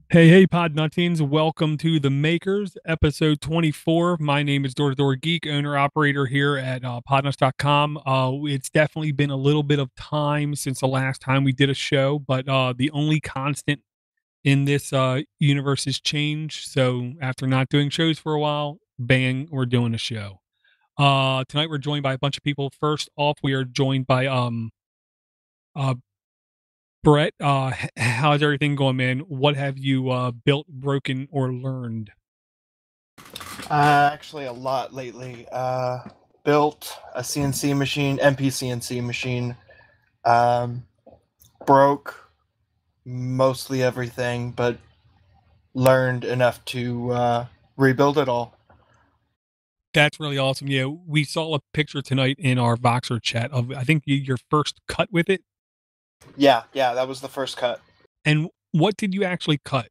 Hey, Pod Nuttings. Welcome to The Makers, episode 24. My name is DoorToDoorGeek, owner operator here at podnuts.com. It's definitely been a little bit of time since the last time we did a show, but the only constant in this universe is change. So after not doing shows for a while, bang, we're doing a show. Tonight we're joined by a bunch of people. First off, we are joined by uh, Brett, how's everything going, man? What have you built, broken, or learned? Actually, a lot lately. Built a CNC machine, MP CNC machine. Um, Broke mostly everything, but learned enough to rebuild it all. That's really awesome. Yeah, we saw a picture tonight in our Voxer chat of I think your first cut with it. Yeah, that was the first cut. And what did you actually cut?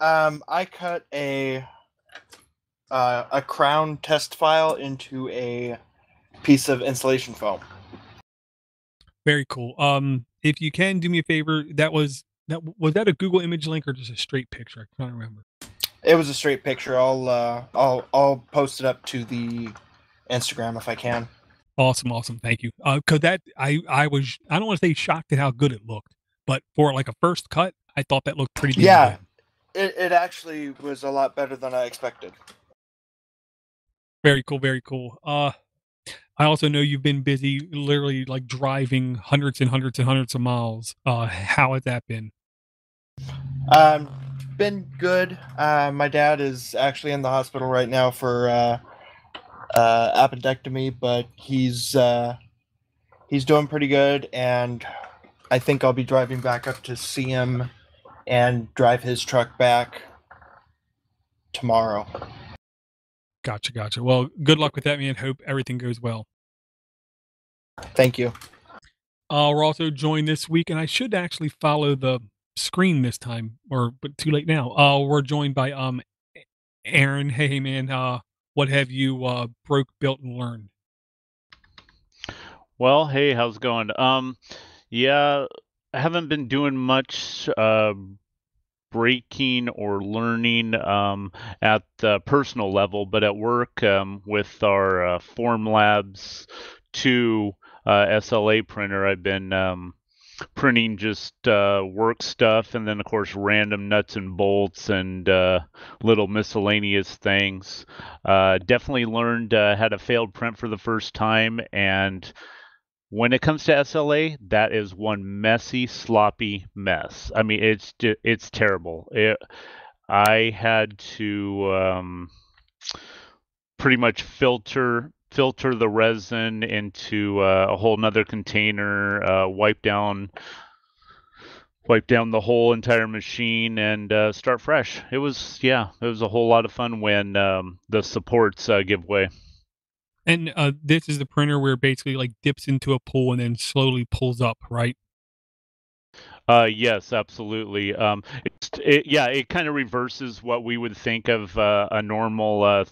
I cut a crown test file into a piece of insulation foam. Very cool. If you can do me a favor, that a Google image link or just a straight picture? I can't remember. It was a straight picture. I'll post it up to the Instagram if I can. Awesome. Thank you. Cause that I was I don't want to say shocked at how good it looked, but for like a first cut, I thought that looked pretty damn Yeah, good. it actually was a lot better than I expected. Very cool, very cool. I also know you've been busy, literally like driving hundreds and hundreds and hundreds of miles. How has that been? Um, Been good. My dad is actually in the hospital right now for appendectomy, but he's doing pretty good, and I think I'll be driving back up to see him and drive his truck back tomorrow. Gotcha. Well, good luck with that, man. Hope everything goes well. Thank you. We're also joined this week, and I should actually follow the screen this time, but too late now. We're joined by Aaron. Hey, man. What have you broke, built, and learned? Well, hey, how's it going? Yeah, I haven't been doing much breaking or learning at the personal level, but at work with our Formlabs 2 SLA printer, I've been printing just work stuff and then, of course, random nuts and bolts and little miscellaneous things. Definitely learned how to failed print for the first time, and when it comes to SLA, that is one messy, sloppy mess. I mean, it's terrible. I had to pretty much filter the resin into a whole nother container, wipe down the whole entire machine, and start fresh. It was a whole lot of fun when the supports give way. And this is the printer where it basically like dips into a pool and then slowly pulls up, right? Yes, absolutely. It kind of reverses what we would think of a normal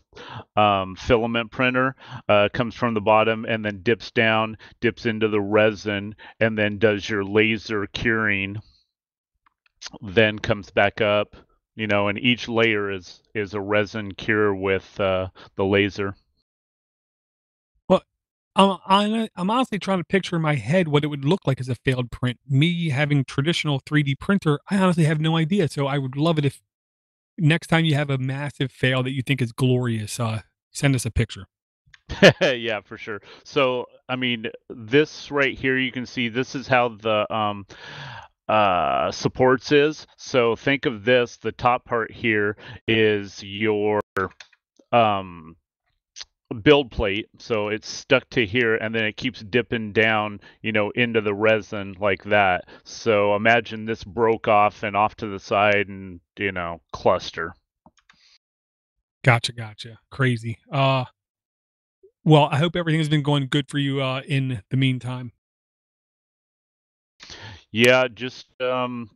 filament printer. Comes from the bottom and then dips down, dips into the resin, and then does your laser curing. Then comes back up, and each layer is a resin cure with the laser. Well, I'm honestly trying to picture in my head what it would look like as a failed print. Me having traditional 3D printer, I honestly have no idea. So I would love it if next time you have a massive fail that you think is glorious, send us a picture. Yeah, for sure. So, I mean, this right here, you can see this is how the supports is. So think of this, the top part here is your um build plate, so it's stuck to here and then it keeps dipping down, into the resin like that. So imagine this broke off and off to the side and, cluster. Gotcha. Crazy. Well, I hope everything has been going good for you in the meantime. Yeah, just hunting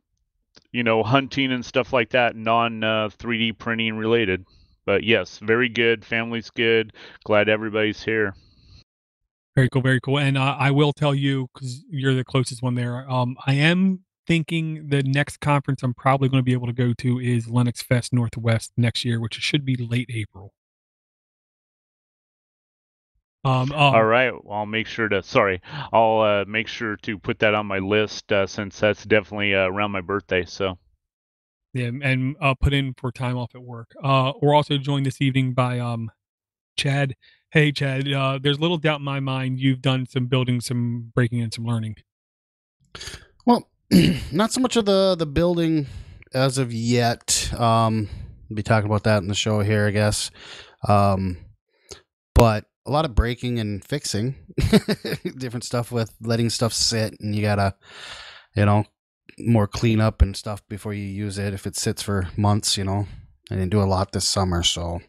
and stuff like that, non 3D printing related. But yes, very good. Family's good. Glad everybody's here. Very cool. And I will tell you because you're the closest one there. I am thinking the next conference I'm probably going to be able to go to is Linux Fest Northwest next year, which should be late April. All right. I'll make sure to. Sorry, I'll make sure to put that on my list since that's definitely around my birthday. So. Yeah, and put in for time off at work. We're also joined this evening by Chad. Hey, Chad. There's little doubt in my mind you've done some building, some breaking, and some learning. Well, not so much of the building as of yet. We'll be talking about that in the show here, I guess. But a lot of breaking and fixing, different stuff with letting stuff sit, and you gotta, more cleanup and stuff before you use it. If it sits for months, I didn't do a lot this summer, so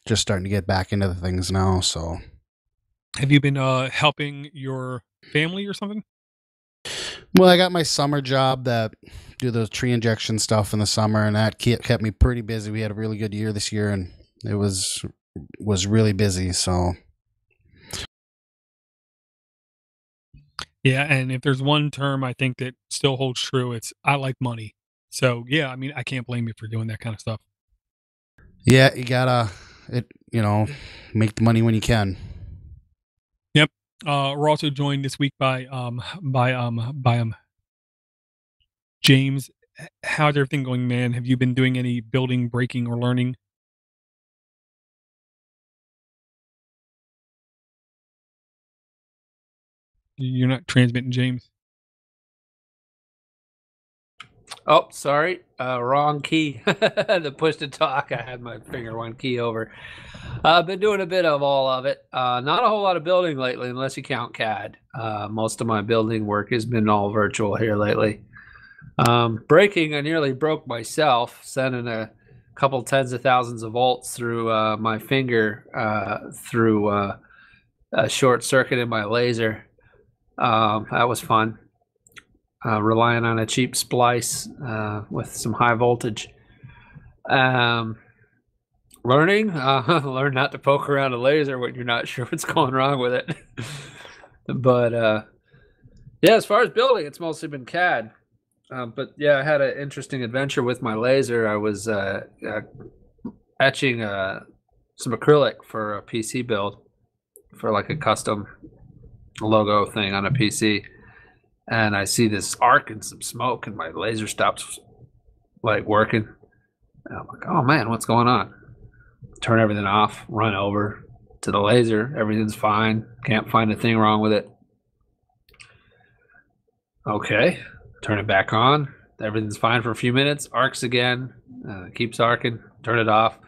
just starting to get back into the things now. So, have you been helping your family or something? Well, I got my summer job that do those tree injection stuff in the summer, and that kept me pretty busy. We had a really good year this year, and it was really busy. So. Yeah, and if there's one term I think that still holds true, it's I like money. So yeah, I mean, I can't blame you for doing that kind of stuff. Yeah, you gotta, make the money when you can. Yep. We're also joined this week by James. How's everything going, man? Have you been doing any building, breaking, or learning? You're not transmitting, James. Oh, sorry. Wrong key. The push to talk. I had my finger one key over. I've been doing a bit of all of it. Not a whole lot of building lately, unless you count CAD. Most of my building work has been all virtual here lately. Breaking, I nearly broke myself, sending a couple tens of thousands of volts through my finger through a short circuit in my laser. That was fun. Relying on a cheap splice with some high voltage. Learn not to poke around a laser when you're not sure what's going wrong with it. But yeah, as far as building, it's mostly been CAD. But yeah, I had an interesting adventure with my laser. I was etching some acrylic for a PC build for like a custom logo thing on a PC. And I see this arc and some smoke, and my laser stops like working. And I'm like, oh man, what's going on? Turn everything off, run over to the laser. Everything's fine. Can't find a thing wrong with it. Okay, turn it back on. Everything's fine for a few minutes. Arcs again. Keeps arcing. Turn it off.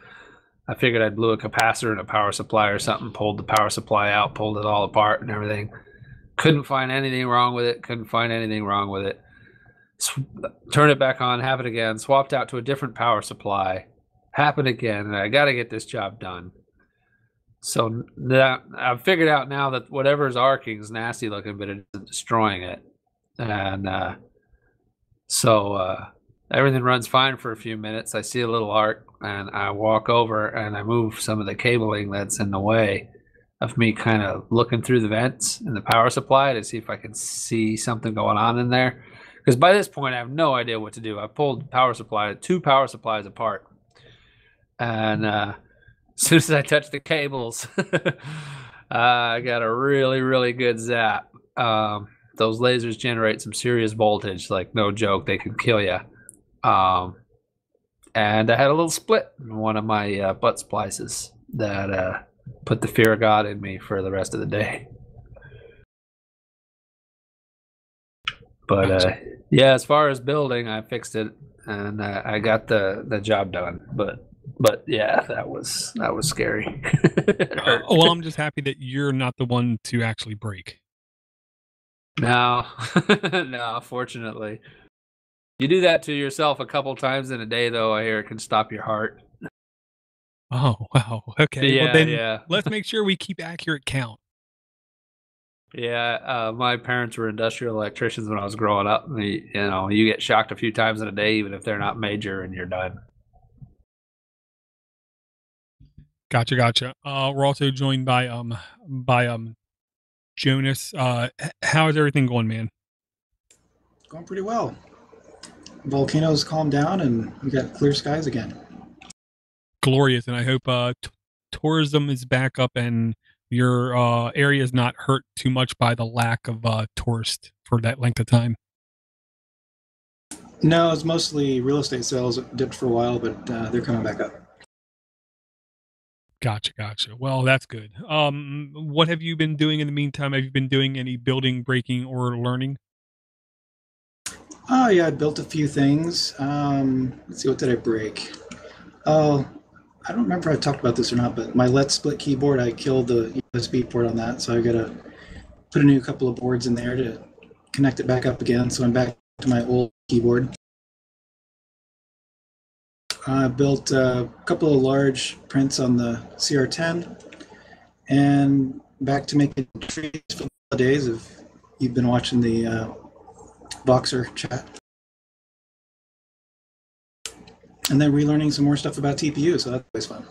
I figured I blew a capacitor in a power supply or something. Pulled the power supply out. Pulled it all apart and everything. Couldn't find anything wrong with it. Turn it back on, have it again. Swapped out to a different power supply. Happened again, and I got to get this job done. So that I've figured out now that whatever's arcing is nasty looking, but it isn't destroying it. And so everything runs fine for a few minutes. I see a little arc, and I walk over and I move some of the cabling that's in the way of me kind of looking through the vents in the power supply to see if I can see something going on in there. Because by this point, I have no idea what to do. I pulled two power supplies apart. And as soon as I touched the cables, I got a really, really good zap. Those lasers generate some serious voltage, like no joke, they can kill you. And I had a little split in one of my butt splices that put the fear of God in me for the rest of the day. But yeah, as far as building, I fixed it and I got the job done. But yeah, that was scary. Well, I'm just happy that you're not the one to actually break. No, no, fortunately. You do that to yourself a couple times in a day, though, I hear it can stop your heart. Oh, wow. Okay. Yeah, well, then yeah. Let's make sure we keep accurate count. Yeah, my parents were industrial electricians when I was growing up. You get shocked a few times in a day, even if they're not major, and you're done. Gotcha. We're also joined by Jonas. How is everything going, man? Going pretty well. volcanoes calm down and we got clear skies again. Glorious, and I hope tourism is back up and your area is not hurt too much by the lack of tourists for that length of time. No, it's mostly real estate sales. It dipped for a while, but they're coming back up. Gotcha. Well, that's good. What have you been doing in the meantime? Have you been doing any building, breaking, or learning? Oh, yeah, I built a few things. Let's see, what did I break? Oh, I don't remember if I talked about this or not, but my Let's Split keyboard, I killed the USB port on that, so I got to put a new couple of boards in there to connect it back up again, so I'm back to my old keyboard. I built a couple of large prints on the CR10 and back to making trees for the holidays if you've been watching the Voxer chat. And then relearning some more stuff about TPU, so that's always fun.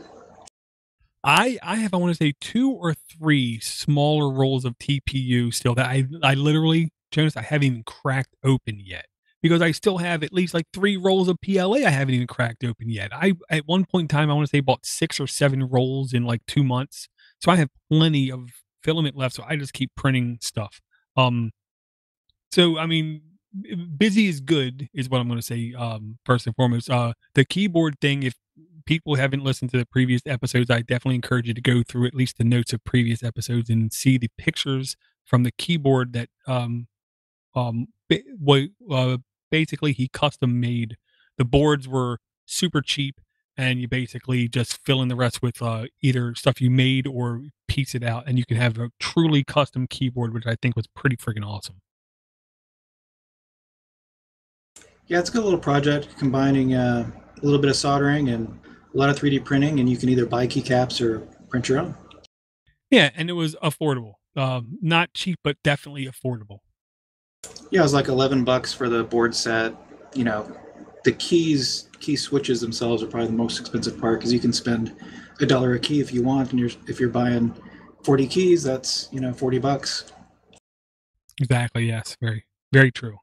I have, I want to say 2 or 3 smaller rolls of TPU still that I literally, Jonas, I haven't even cracked open yet. Because I still have at least like 3 rolls of PLA I haven't even cracked open yet. I at one point in time I want to say bought 6 or 7 rolls in like 2 months. So I have plenty of filament left. So I just keep printing stuff. So I mean, busy is good is what I'm going to say. First and foremost, the keyboard thing. If people haven't listened to the previous episodes, I definitely encourage you to go through at least the notes of previous episodes and see the pictures from the keyboard that basically he custom made. The boards were super cheap, and you basically just fill in the rest with either stuff you made or piece it out, and you can have a truly custom keyboard, which I think was pretty freaking awesome. Yeah, it's a good little project combining a little bit of soldering and a lot of 3D printing, and you can either buy keycaps or print your own. Yeah, and it was affordable. Not cheap, but definitely affordable. Yeah, it was like $11 for the board set. You know, the key switches themselves are probably the most expensive part because you can spend $1 a key if you want, and if you're buying 40 keys, that's $40. Exactly. Yes. Very, very true.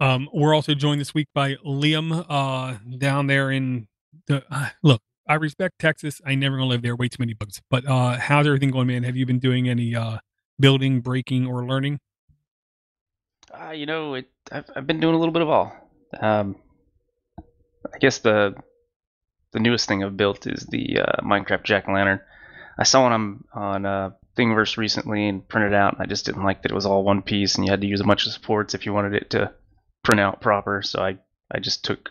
We're also joined this week by Liam down there in the look. I respect Texas. I never gonna live there. Way too many bugs. But how's everything going, man? Have you been doing any building, breaking, or learning? I've been doing a little bit of all. I guess the newest thing I've built is the Minecraft jack-o'-lantern. I saw one on TheMakerz recently and printed out, and I just didn't like that it was all one piece and you had to use a bunch of supports if you wanted it to print out proper. So I just took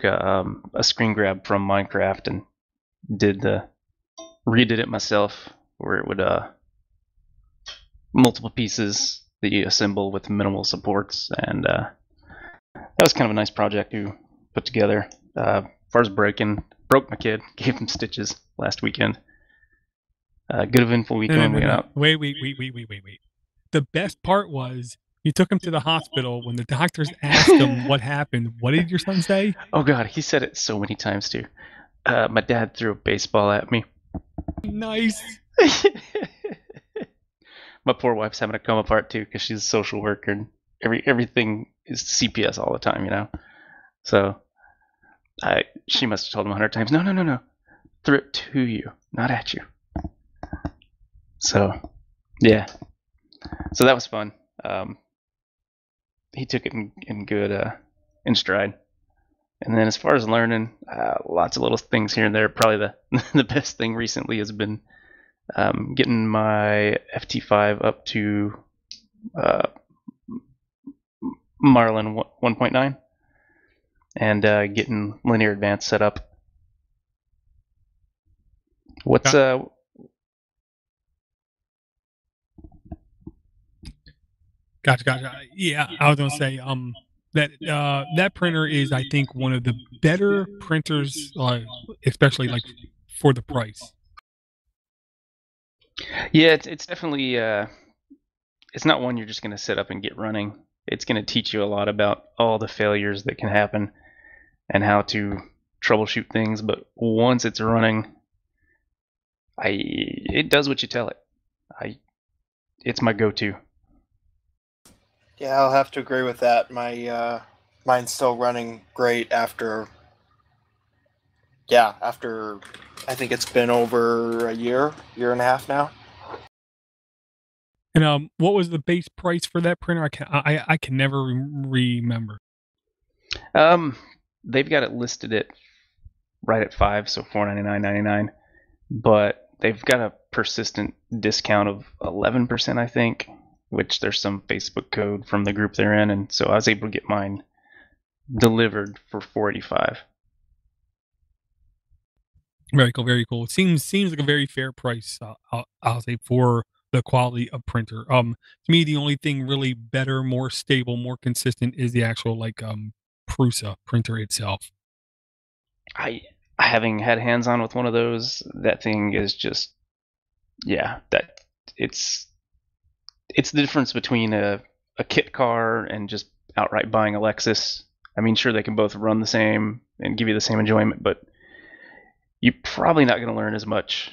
a screen grab from Minecraft and redid it myself, where it would multiple pieces that you assemble with minimal supports, and that was kind of a nice project to put together. As far as breaking, broke my kid, gave him stitches last weekend. Good eventful weekend. Wait. The best part was you took him to the hospital. When the doctors asked him what happened, what did your son say? Oh God, he said it so many times too. My dad threw a baseball at me. Nice. My poor wife's having a come apart too because she's a social worker and everything is CPS all the time, So she must have told him 100 times, no, threw it to you, not at you. So yeah, so that was fun. He took it in good in stride. And then as far as learning, lots of little things here and there. Probably the best thing recently has been getting my FT5 up to Marlin 1.9 and getting Linear Advanced set up. What's Gotcha. Yeah, I was gonna say that printer is, I think, one of the better printers, especially like for the price. Yeah, it's definitely it's not one you're just gonna set up and get running. It's gonna teach you a lot about all the failures that can happen and how to troubleshoot things. But once it's running, it does what you tell it. It's my go-to. Yeah, I'll have to agree with that. Mine's still running great after I think it's been over a year and a half now. And what was the base price for that printer? I can never remember. They've got it listed at right at $5, so $499.99, but they've got a persistent discount of 11%, I think, which there's some Facebook code from the group they're in, and so I was able to get mine delivered for $485. Very cool, very cool. Seems like a very fair price. I'll say for the quality of printer. To me, the only thing really better, more stable, more consistent is the actual Prusa printer itself. Having had hands on with one of those, that thing is just, that it's the difference between a kit car and just outright buying a Lexus. I mean, sure, they can both run the same and give you the same enjoyment, but you're probably not going to learn as much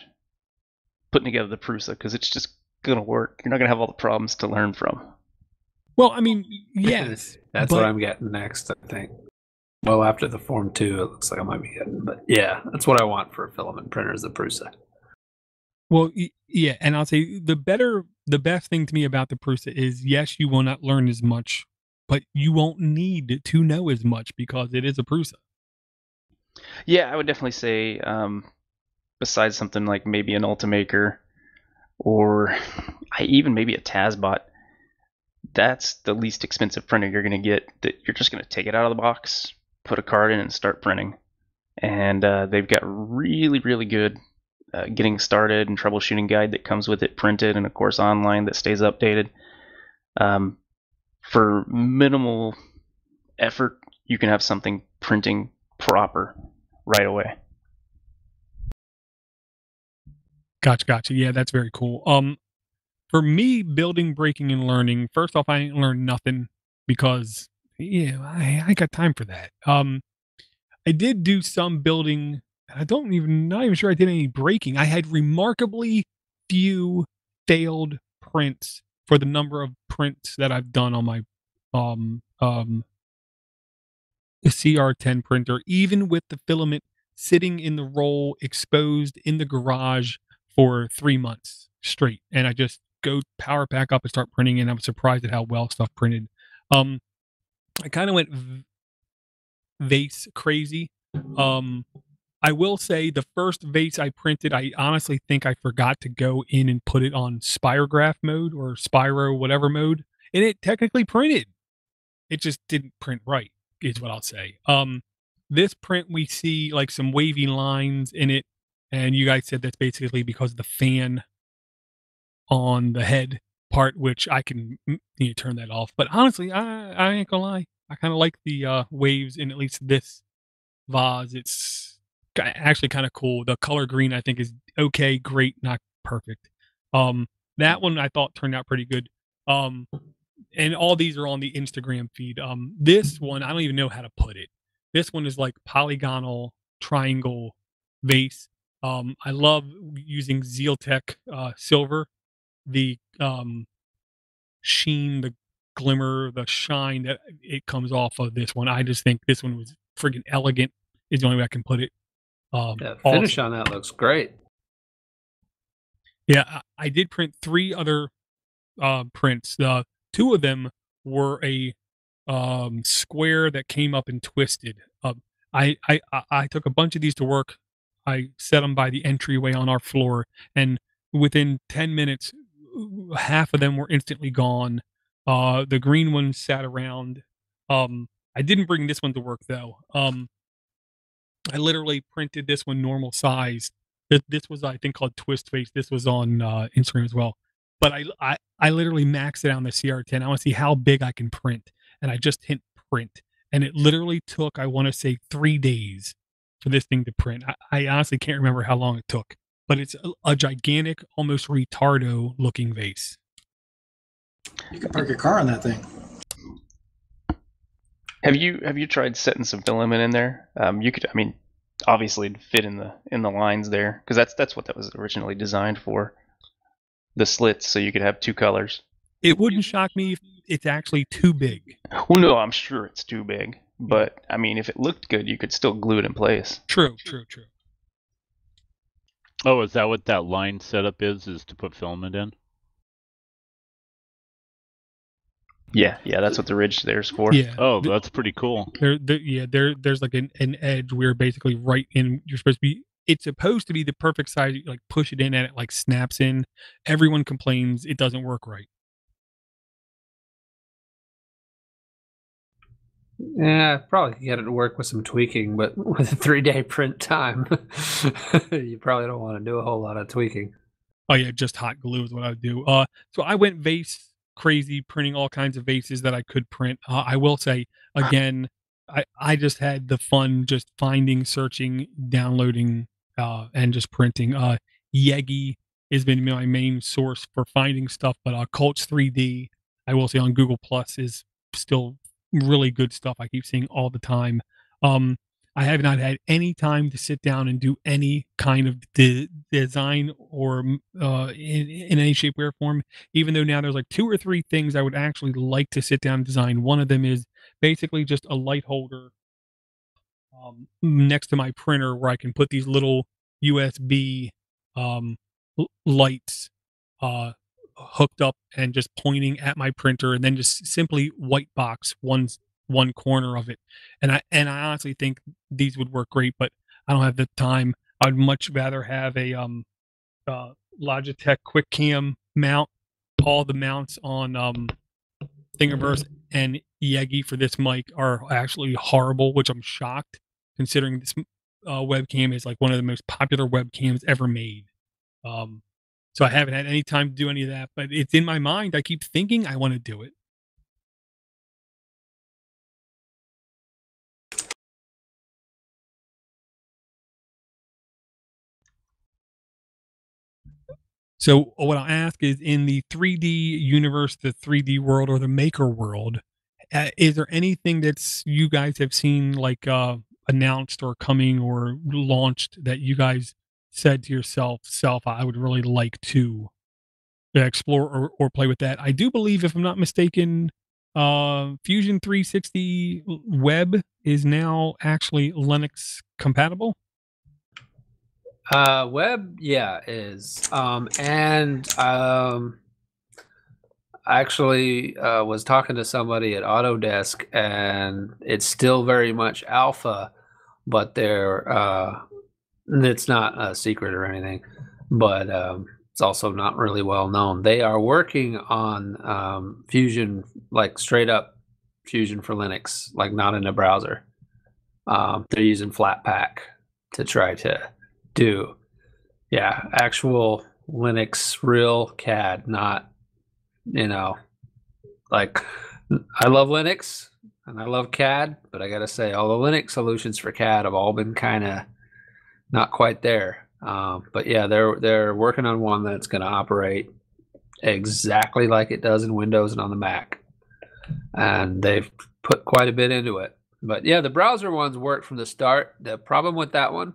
putting together the Prusa because it's just going to work. You're not going to have all the problems to learn from. Well, I mean, yes. That's what I'm getting next, I think. Well, after the Form 2, it looks like I might be getting. But yeah, that's what I want for a filament printer is the Prusa. Well, yeah, and I'll say the best thing to me about the Prusa is, yes, you will not learn as much, but you won't need to know as much because it is a Prusa. Yeah, I would definitely say, besides something like maybe an Ultimaker or even maybe a Tazbot, that's the least expensive printer you're going to get that you're just going to take it out of the box, put a card in, and start printing. And they've got really, really good getting started and troubleshooting guide that comes with it printed, and of course online that stays updated. For minimal effort, you can have something printing proper right away. Gotcha. Yeah, that's very cool. For me, building, breaking, and learning, first off, I ain't learned nothing because I ain't got time for that. I did do some building. Not even sure I did any breaking. I had remarkably few failed prints for the number of prints that I've done on my the CR10 printer, even with the filament sitting in the roll exposed in the garage for 3 months straight. And I just go power pack up and start printing, and I'm surprised at how well stuff printed. I kind of went vase crazy. I will say the first vase I printed, I honestly think I forgot to go in and put it on Spirograph mode or Spyro whatever mode, and it technically printed. It just didn't print right, is what I'll say. This print, we see like some wavy lines in it, and you guys said that's basically because of the fan on the head part, which I can turn that off. But honestly, I ain't gonna lie, I kind of like the waves in at least this vase. It's actually kind of cool. The color green I think is okay, great, not perfect. That one I thought turned out pretty good. And all these are on the Instagram feed. This one I don't even know how to put it. This one is like polygonal triangle vase. I love using Zealtech silver. The sheen, the glimmer, the shine that it comes off of this one. I just think this one was friggin' elegant. Is the only way I can put it. The finish on that looks great. Yeah, I did print 3 other prints. 2 of them were a square that came up and twisted. I took a bunch of these to work. I set them by the entryway on our floor, and within 10 minutes, half of them were instantly gone. The green one sat around. I didn't bring this one to work though. I literally printed this one normal size. This was, I think, called Twist Face. This was on Instagram as well. But I literally maxed it out on the CR10. I want to see how big I can print, and I just hit print, and it literally took, I want to say, 3 days for this thing to print. I honestly can't remember how long it took, but it's a gigantic, almost retardo looking vase. You can park your car on that thing. Have you tried setting some filament in there? You could, I mean, obviously it'd fit in the lines there because that's what that was originally designed for. The slits, so you could have 2 colors. It wouldn't shock me it's actually too big. Well, no, I'm sure it's too big. But, I mean, if it looked good, you could still glue it in place. True. Oh, is that what that line setup is to put filament in? Yeah, that's what the ridge there's for. Yeah. Oh, that's pretty cool. There's like an edge where basically right in, you're supposed to be, it's supposed to be the perfect size. You like push it in and it like snaps in. Everyone complains it doesn't work right. Yeah, probably get it to work with some tweaking, but with a 3-day print time, you probably don't want to do a whole lot of tweaking. Oh yeah, just hot glue is what I would do. So I went vase crazy, printing all kinds of vases that I could print. I will say again, I just had the fun just finding, searching, downloading, and just printing. Yegi has been my main source for finding stuff, but Colts 3D, I will say on Google Plus is still really good stuff. I keep seeing all the time. I have not had any time to sit down and do any kind of design or in any shape, way, or form, even though now there's like 2 or 3 things I would actually like to sit down and design. One of them is basically just a light holder next to my printer where I can put these little USB lights hooked up and just pointing at my printer, and then just simply white box one corner of it. And I honestly think these would work great, but I don't have the time. I'd much rather have a Logitech quick cam mount. All the mounts on Thingiverse and Yegi for this mic are actually horrible, which I'm shocked considering this webcam is like one of the most popular webcams ever made. So I haven't had any time to do any of that, but it's in my mind. I keep thinking I want to do it. So what I'll ask is, in the 3D universe, the 3D world, or the maker world, is there anything that's you guys have seen like announced or coming or launched that you guys said to yourself, I would really like to explore or play with that? I do believe, if I'm not mistaken, Fusion 360 Web is now actually Linux compatible. Web, yeah, is. I actually was talking to somebody at Autodesk, and it's still very much alpha, but it's not a secret or anything, but it's also not really well known. They are working on Fusion, like straight up Fusion for Linux, like not in a browser. They're using Flatpak to try to do, actual Linux, real CAD, not, like, I love Linux and I love CAD, but I gotta say all the Linux solutions for CAD have all been kind of not quite there. But yeah, they're working on one that's going to operate exactly like it does in Windows and on the Mac, and they've put quite a bit into it. But yeah, the browser ones work from the start. The problem with that one,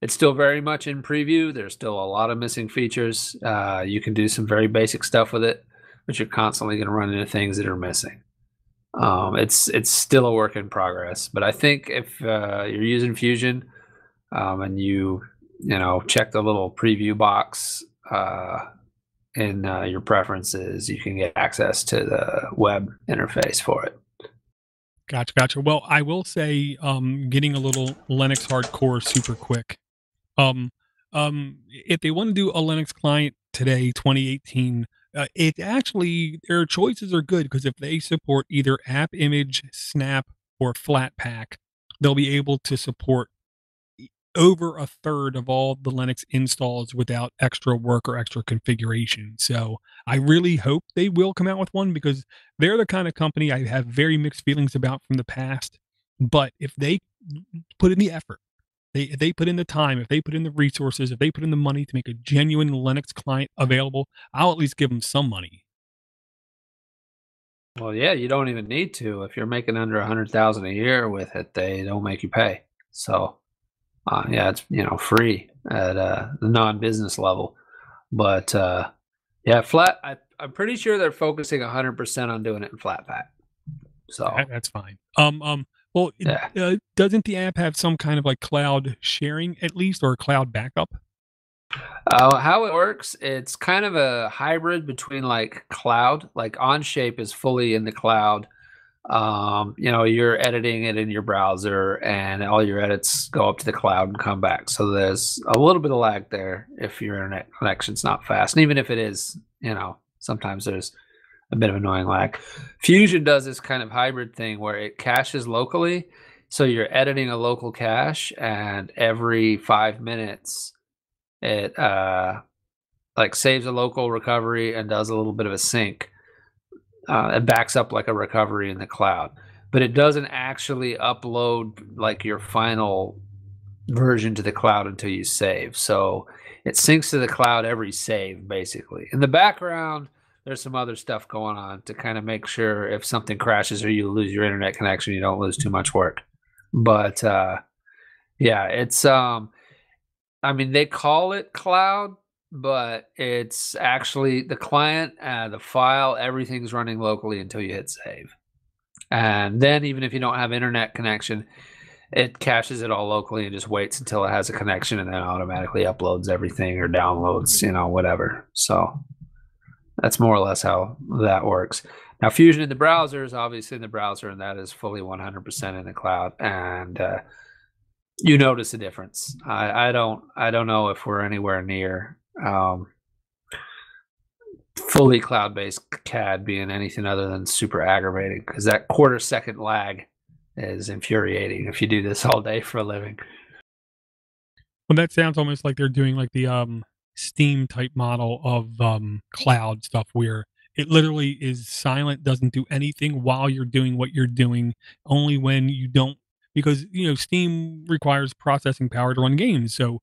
it's still very much in preview. There's still a lot of missing features. You can do some very basic stuff with it, but you're constantly going to run into things that are missing. It's still a work in progress. But I think if you're using Fusion and you check the little preview box in your preferences, you can get access to the web interface for it. Gotcha. Well, I will say, getting a little Linux hardcore super quick. If they want to do a Linux client today, 2018, it actually, their choices are good, because if they support either App Image, Snap, or Flatpak, they'll be able to support over a third of all the Linux installs without extra work or extra configuration. So I really hope they will come out with one, because they're the kind of company I have very mixed feelings about from the past. But if they put in the effort, if they put in the time, if they put in the resources, if they put in the money to make a genuine Linux client available, I'll at least give them some money. Well, yeah, you don't even need to. If you're making under $100,000 a year with it, they don't make you pay. So it's free at the non-business level. But flat. I'm pretty sure they're focusing 100% on doing it in Flatpak. So That's fine. Well, yeah. Doesn't the app have some kind of like cloud sharing at least, or cloud backup? How it works, it's kind of a hybrid between like cloud, like OnShape is fully in the cloud. You're editing it in your browser and all your edits go up to the cloud and come back. So there's a little bit of lag there if your internet connection's not fast. And even if it is, sometimes there's a bit of annoying lag. Fusion does this kind of hybrid thing where it caches locally. So you're editing a local cache, and every 5 minutes it like saves a local recovery and does a little bit of a sync. It backs up like a recovery in the cloud, but it doesn't actually upload like your final version to the cloud until you save. So it syncs to the cloud every save, basically. In the background, there's some other stuff going on to kind of make sure if something crashes or you lose your internet connection, you don't lose too much work. But yeah, it's they call it cloud, but it's actually the client, the file, everything's running locally until you hit save. And then even if you don't have internet connection, it caches it all locally and just waits until it has a connection, and then automatically uploads everything or downloads, whatever. So that's more or less how that works. Now, Fusion in the browser is obviously in the browser, and that is fully 100% in the cloud. And you notice a difference. I don't know if we're anywhere near fully cloud-based CAD being anything other than super aggravating, because that quarter-second lag is infuriating if you do this all day for a living. Well, that sounds almost like they're doing like the Steam type model of cloud stuff, where it literally is silent, doesn't do anything while you're doing what you're doing, only when you don't, because Steam requires processing power to run games, so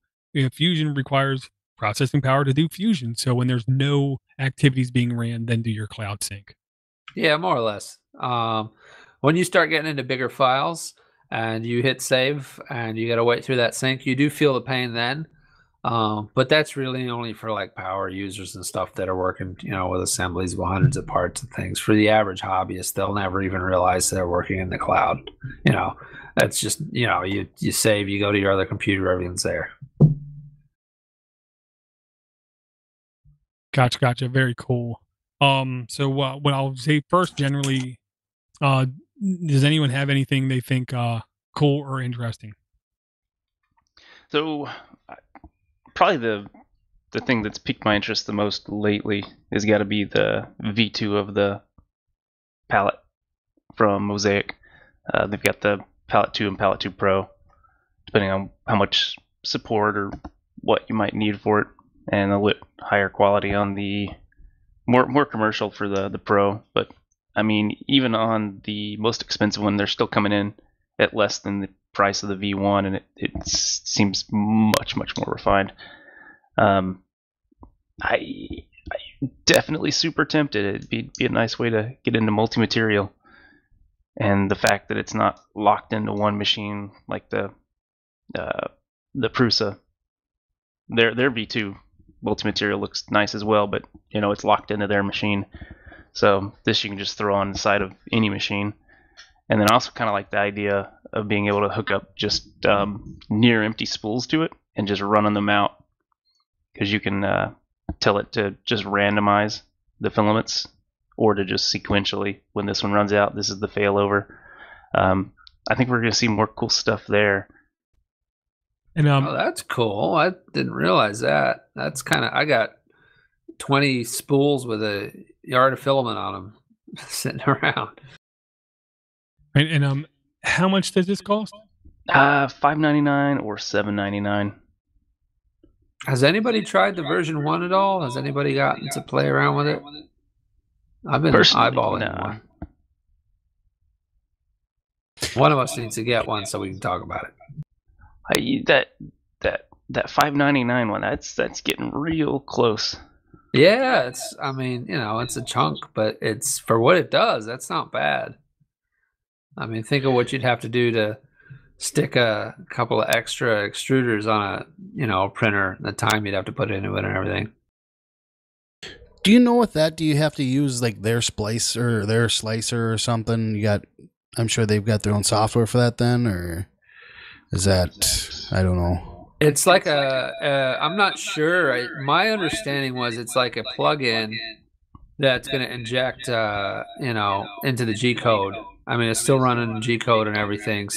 Fusion requires processing power to do Fusion. So when there's no activities being ran, then do your cloud sync. Yeah, more or less. When you start getting into bigger files and you hit save and you got to wait through that sync, you do feel the pain then. But that's really only for like power users and stuff that are working, with assemblies of hundreds of parts and things. For the average hobbyist, they'll never even realize they're working in the cloud. That's just, you save, you go to your other computer, everything's there. Gotcha. Very cool. So what I'll say first, generally, does anyone have anything they think cool or interesting? So probably the thing that's piqued my interest the most lately has got to be the V2 of the palette from Mosaic. They've got the Palette 2 and Palette 2 Pro, depending on how much support or what you might need for it, and a little higher quality on the more commercial for the Pro. But I mean, even on the most expensive one, they're still coming in at less than the price of the V1, and it seems much more refined. I definitely super tempted. It'd be a nice way to get into multi-material, and the fact that it's not locked into one machine like the Prusa. Their V2 multi-material looks nice as well, but it's locked into their machine. So this you can just throw on the side of any machine. And then I also kind of like the idea of being able to hook up just near empty spools to it and just running them out, because you can tell it to just randomize the filaments, or to just sequentially, when this one runs out, this is the failover. I think we're going to see more cool stuff there. And oh, that's cool. I didn't realize that. That's I got 20 spools with a yard of filament on them sitting around. And how much does this cost? $5.99 or $7.99. Has anybody tried the version 1 at all? Has anybody gotten to play around with it? I've been eyeballing one. One of us needs to get one so we can talk about it. That $5.99 one, that's getting real close. Yeah, it's a chunk, but it's for what it does, that's not bad. I mean, think of what you'd have to do to stick a couple of extra extruders on a printer, the time you'd have to put into it and everything. Do you know with that? Do you have to use like their slicer or something? I'm sure they've got their own software for that then, or is that, I don't know. It's like I'm not sure. My understanding was it's like a plugin that's going to inject, into the G code. I mean, it's still running G code and everything,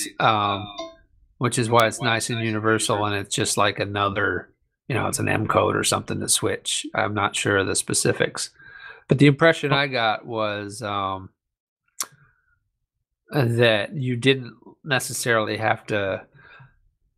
which is why it's nice and universal. And it's just like another, it's an M code or something to switch. I'm not sure of the specifics, but the impression I got was that you didn't necessarily have to.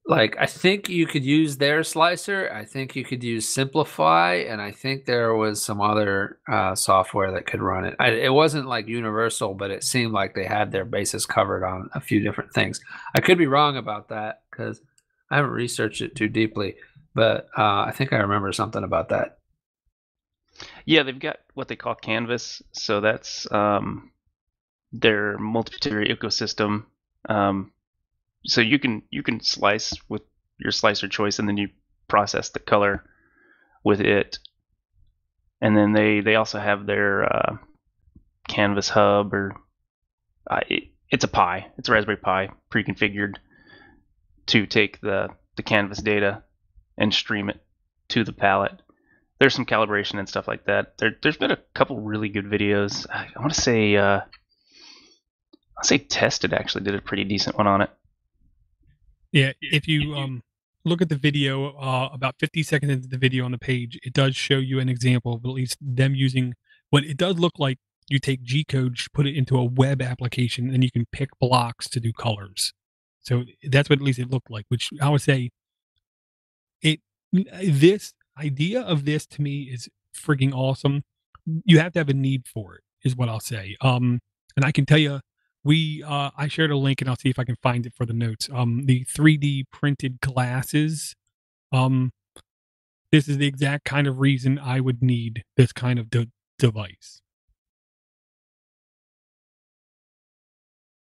Like, I think you could use their slicer. I think you could use Simplify, and I think there was some other software that could run it. It wasn't like universal, but it seemed like they had their bases covered on a few different things. I could be wrong about that because I haven't researched it too deeply, but I think I remember something about that. Yeah, they've got what they call Canvas, so that's their multi-material ecosystem. So you can slice with your slicer choice, and then you process the color with it. And then they also have their Canvas hub, or it's a Pi. It's a Raspberry Pi pre-configured to take the Canvas data and stream it to the palette. There's some calibration and stuff like that. There's been a couple really good videos. I want to say Tested actually did a pretty decent one on it. Yeah, if you look at the video, about 50 seconds into the video on the page, it does show you an example of at least them using what it does look like. You take G code, put it into a web application, and you can pick blocks to do colors. So that's what at least it looked like, which I would say this idea of this to me is freaking awesome. You have to have a need for it, is what I'll say. And I can tell you, I shared a link, and I'll see if I can find it for the notes. The 3D printed glasses. This is the exact kind of reason I would need this kind of device.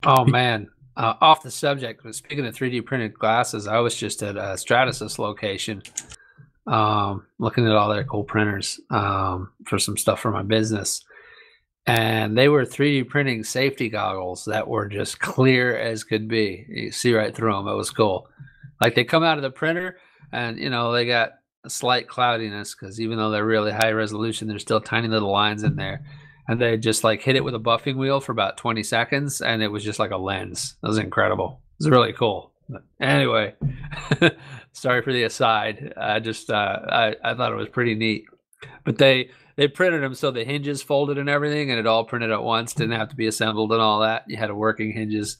Oh man, off the subject, but speaking of 3D printed glasses, I was just at a Stratasys location, looking at all their cool printers for some stuff for my business. And they were 3D printing safety goggles that were just clear as could be. You see right through them. It was cool. Like, they come out of the printer and, they got a slight cloudiness because even though they're really high resolution, there's still tiny little lines in there. And they just like hit it with a buffing wheel for about 20 seconds. And it was just like a lens. It was incredible. It was really cool. But anyway, sorry for the aside. I thought it was pretty neat. But they printed them so the hinges folded and everything, and it all printed at once. Didn't have to be assembled and all that. You had a working hinges,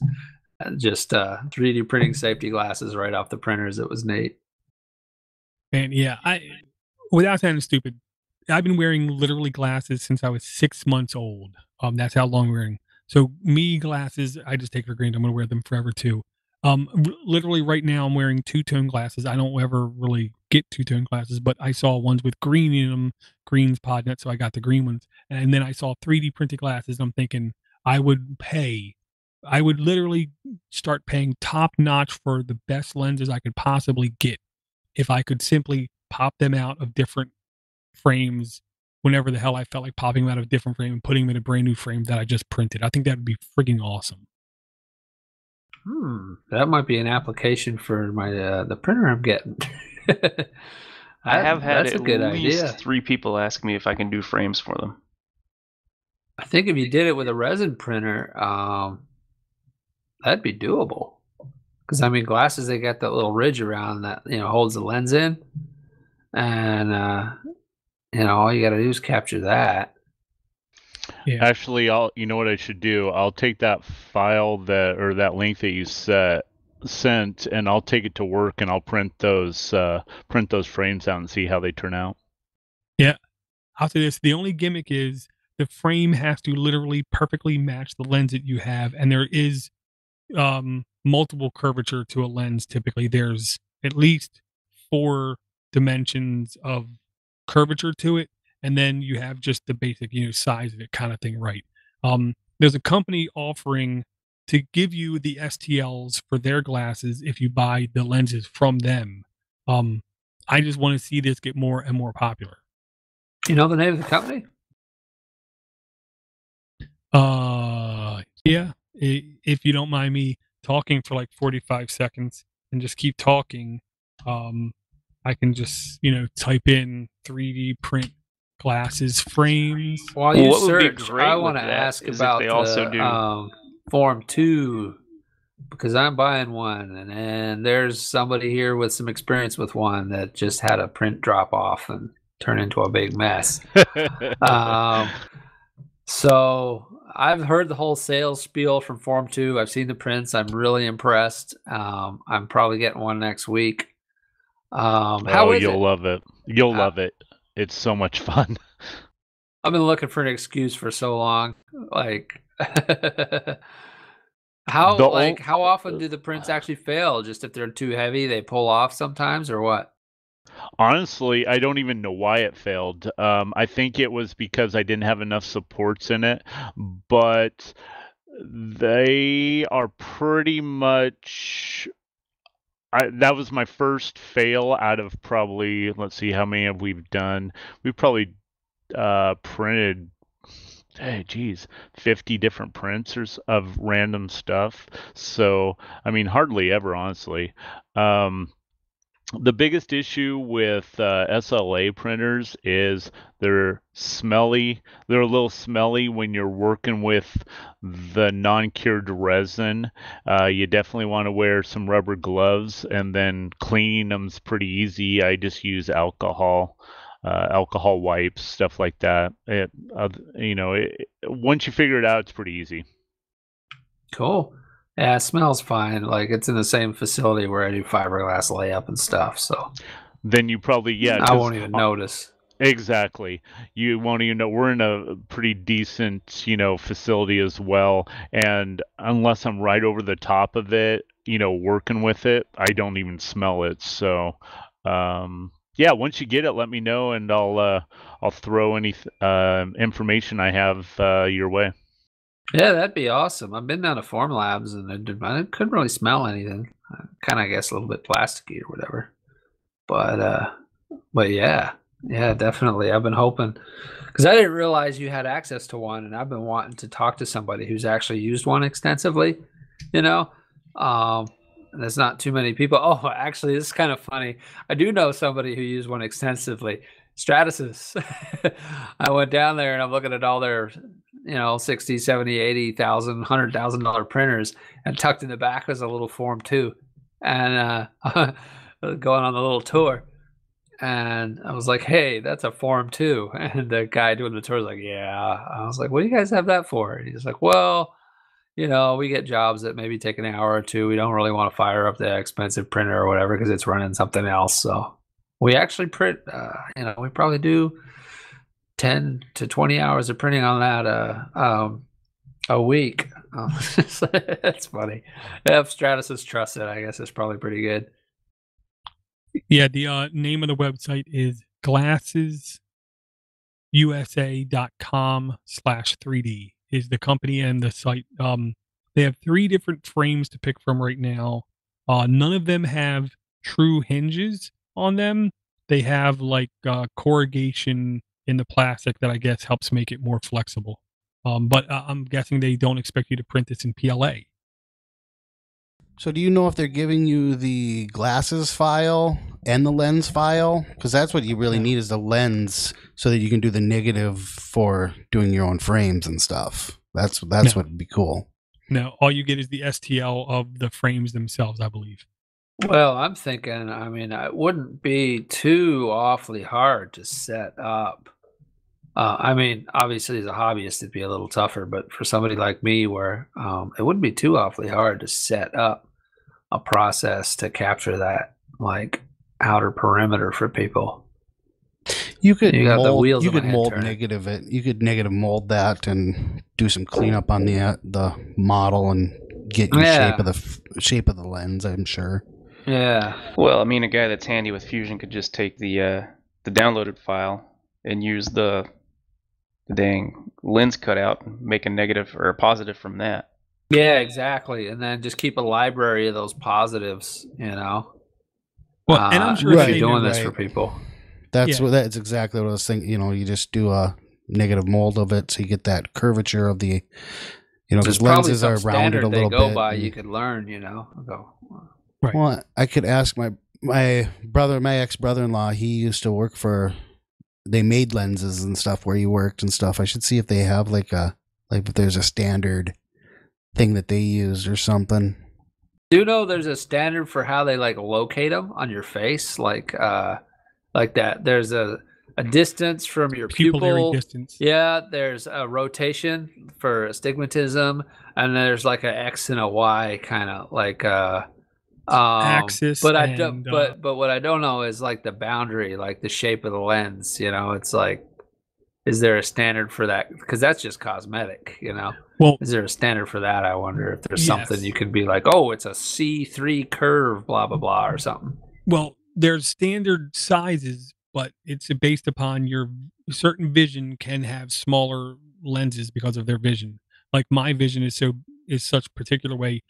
just 3D printing safety glasses right off the printers. It was neat. And yeah, without sounding stupid, I've been wearing literally glasses since I was 6 months old. That's how long I'm wearing. So glasses, I just take for granted. I'm going to wear them forever too. Literally right now I'm wearing two-tone glasses. I don't ever really get two-tone glasses, but I saw ones with green in them, green's Podnet, so I got the green ones. And then I saw 3D printed glasses, and I'm thinking I would literally start paying top notch for the best lenses I could possibly get if I could simply pop them out of different frames whenever the hell I felt like popping them out of a different frame and putting them in a brand new frame that I just printed. I think that would be freaking awesome. That might be an application for my the printer I'm getting. I have had at least 3 people ask me if I can do frames for them. I think if you did it with a resin printer, that'd be doable. Because I mean, glasses, they got that little ridge around that holds the lens in, and all you got to do is capture that. Yeah. Actually, you know what I should do? I'll take that file that link that you sent, and I'll take it to work, and I'll print those frames out and see how they turn out. Yeah, I'll say this: the only gimmick is the frame has to literally perfectly match the lens that you have, and there is multiple curvature to a lens. Typically, there's at least 4 dimensions of curvature to it. And then you have just the basic, size of it kind of thing, right? There's a company offering to give you the STLs for their glasses if you buy the lenses from them. I just want to see this get more and more popular. You know the name of the company? Yeah. If you don't mind me talking for like 45 seconds and just keep talking, I can just, type in 3D print glasses frames. While Well, you what would be search, I great with want to that ask is if they about also the do. Form 2 because I'm buying one, and there's somebody here with some experience with one that just had a print drop off and turn into a big mess. So I've heard the whole sales spiel from Form 2. I've seen the prints. I'm really impressed. I'm probably getting one next week. How is you'll it? love it. You'll Uh, love it. It's so much fun. I've been looking for an excuse for so long. Like, The how often do the prints actually fail? Just if they're too heavy, they pull off sometimes, or what? Honestly, I don't even know why it failed. I think it was because I didn't have enough supports in it, but they are pretty much. That was my first fail out of probably, let's see, how many have we done? We've probably printed, hey, geez, 50 different prints of random stuff. So, I mean, hardly ever, honestly. The biggest issue with SLA printers is they're smelly. They're a little smelly when you're working with the non-cured resin. You definitely want to wear some rubber gloves, and then cleaning them's pretty easy. I just use alcohol wipes, stuff like that. Once you figure it out, it's pretty easy. Cool. Yeah, it smells fine. Like it's in the same facility where I do fiberglass layup and stuff. So Then you probably, yeah, I 'cause won't even notice. exactly. You won't even know. We're in a pretty decent, facility as well. And unless I'm right over the top of it, working with it, I don't even smell it. So, yeah, once you get it, let me know, and I'll throw any information I have your way. Yeah, that'd be awesome. I've been down to Form Labs and I couldn't really smell anything. Kind of, I guess, a little bit plasticky or whatever. But yeah, definitely. I've been hoping because I didn't realize you had access to one, and I've been wanting to talk to somebody who's actually used one extensively. You know, and there's not too many people. Oh, actually, this is kind of funny. I do know somebody who used one extensively. Stratasys. I went down there and I'm looking at all their 60, 70, 80,000, $100,000 printers, and tucked in the back was a little Form 2, and going on the little tour, and I was like, hey, that's a Form 2, and the guy doing the tour was like, yeah. I was like, what do you guys have that for? And he's like, well, we get jobs that maybe take an hour or two. We don't really want to fire up the expensive printer or whatever because it's running something else. So we actually print, we probably do 10 to 20 hours of printing on that a week. That's funny. If Stratasys trusts it, I guess it's probably pretty good. Yeah, the name of the website is glassesusa.com/3D is the company and the site. They have 3 different frames to pick from right now. None of them have true hinges on them. They have like corrugation in the plastic that I guess helps make it more flexible. But I'm guessing they don't expect you to print this in PLA. So do you know if they're giving you the glasses file and the lens file? Because that's what you really need is the lens so that you can do the negative for doing your own frames and stuff. That's what would be cool. No, all you get is the STL of the frames themselves, I believe. Well, I'm thinking, it wouldn't be too awfully hard to set up. Obviously, as a hobbyist, it'd be a little tougher, but for somebody like me, where it wouldn't be too awfully hard to set up a process to capture that like outer perimeter for people. You could got the mold, wheels you in my could head mold turning. negative it. You could negative mold that and do some cleanup on the model and get you shape of the lens. I'm sure. Yeah. Well, a guy that's handy with Fusion could just take the downloaded file and use the dang lens cutout and make a negative or a positive from that. Yeah, exactly. And then just keep a library of those positives, Well, and I'm sure if they you're doing know, this right. for people. That's exactly what I was thinking. You just do a negative mold of it, so you get that curvature of the, because There's probably lenses some are rounded standard a little they go bit. by. and- You could learn, go. Right. Well, I could ask my ex-brother-in-law. He used to work for. They made lenses and stuff where he worked and stuff. I should see if they have like if there's a standard thing that they use or something. Do you know there's a standard for how they like locate them on your face, like that? There's a distance from your Pupillary pupil. distance. Yeah, there's a rotation for astigmatism, and there's like a X and a Y kind of like Axis. But I and, don't. But what I don't know is like the boundary, like the shape of the lens. It's like, is there a standard for that? Because that's just cosmetic. Well, Is there a standard for that? I wonder if there's Yes. something you can be like, oh, it's a C3 curve, blah blah blah, or something. well, there's standard sizes, but it's based upon your certain vision can have smaller lenses because of their vision. Like my vision is such particular way.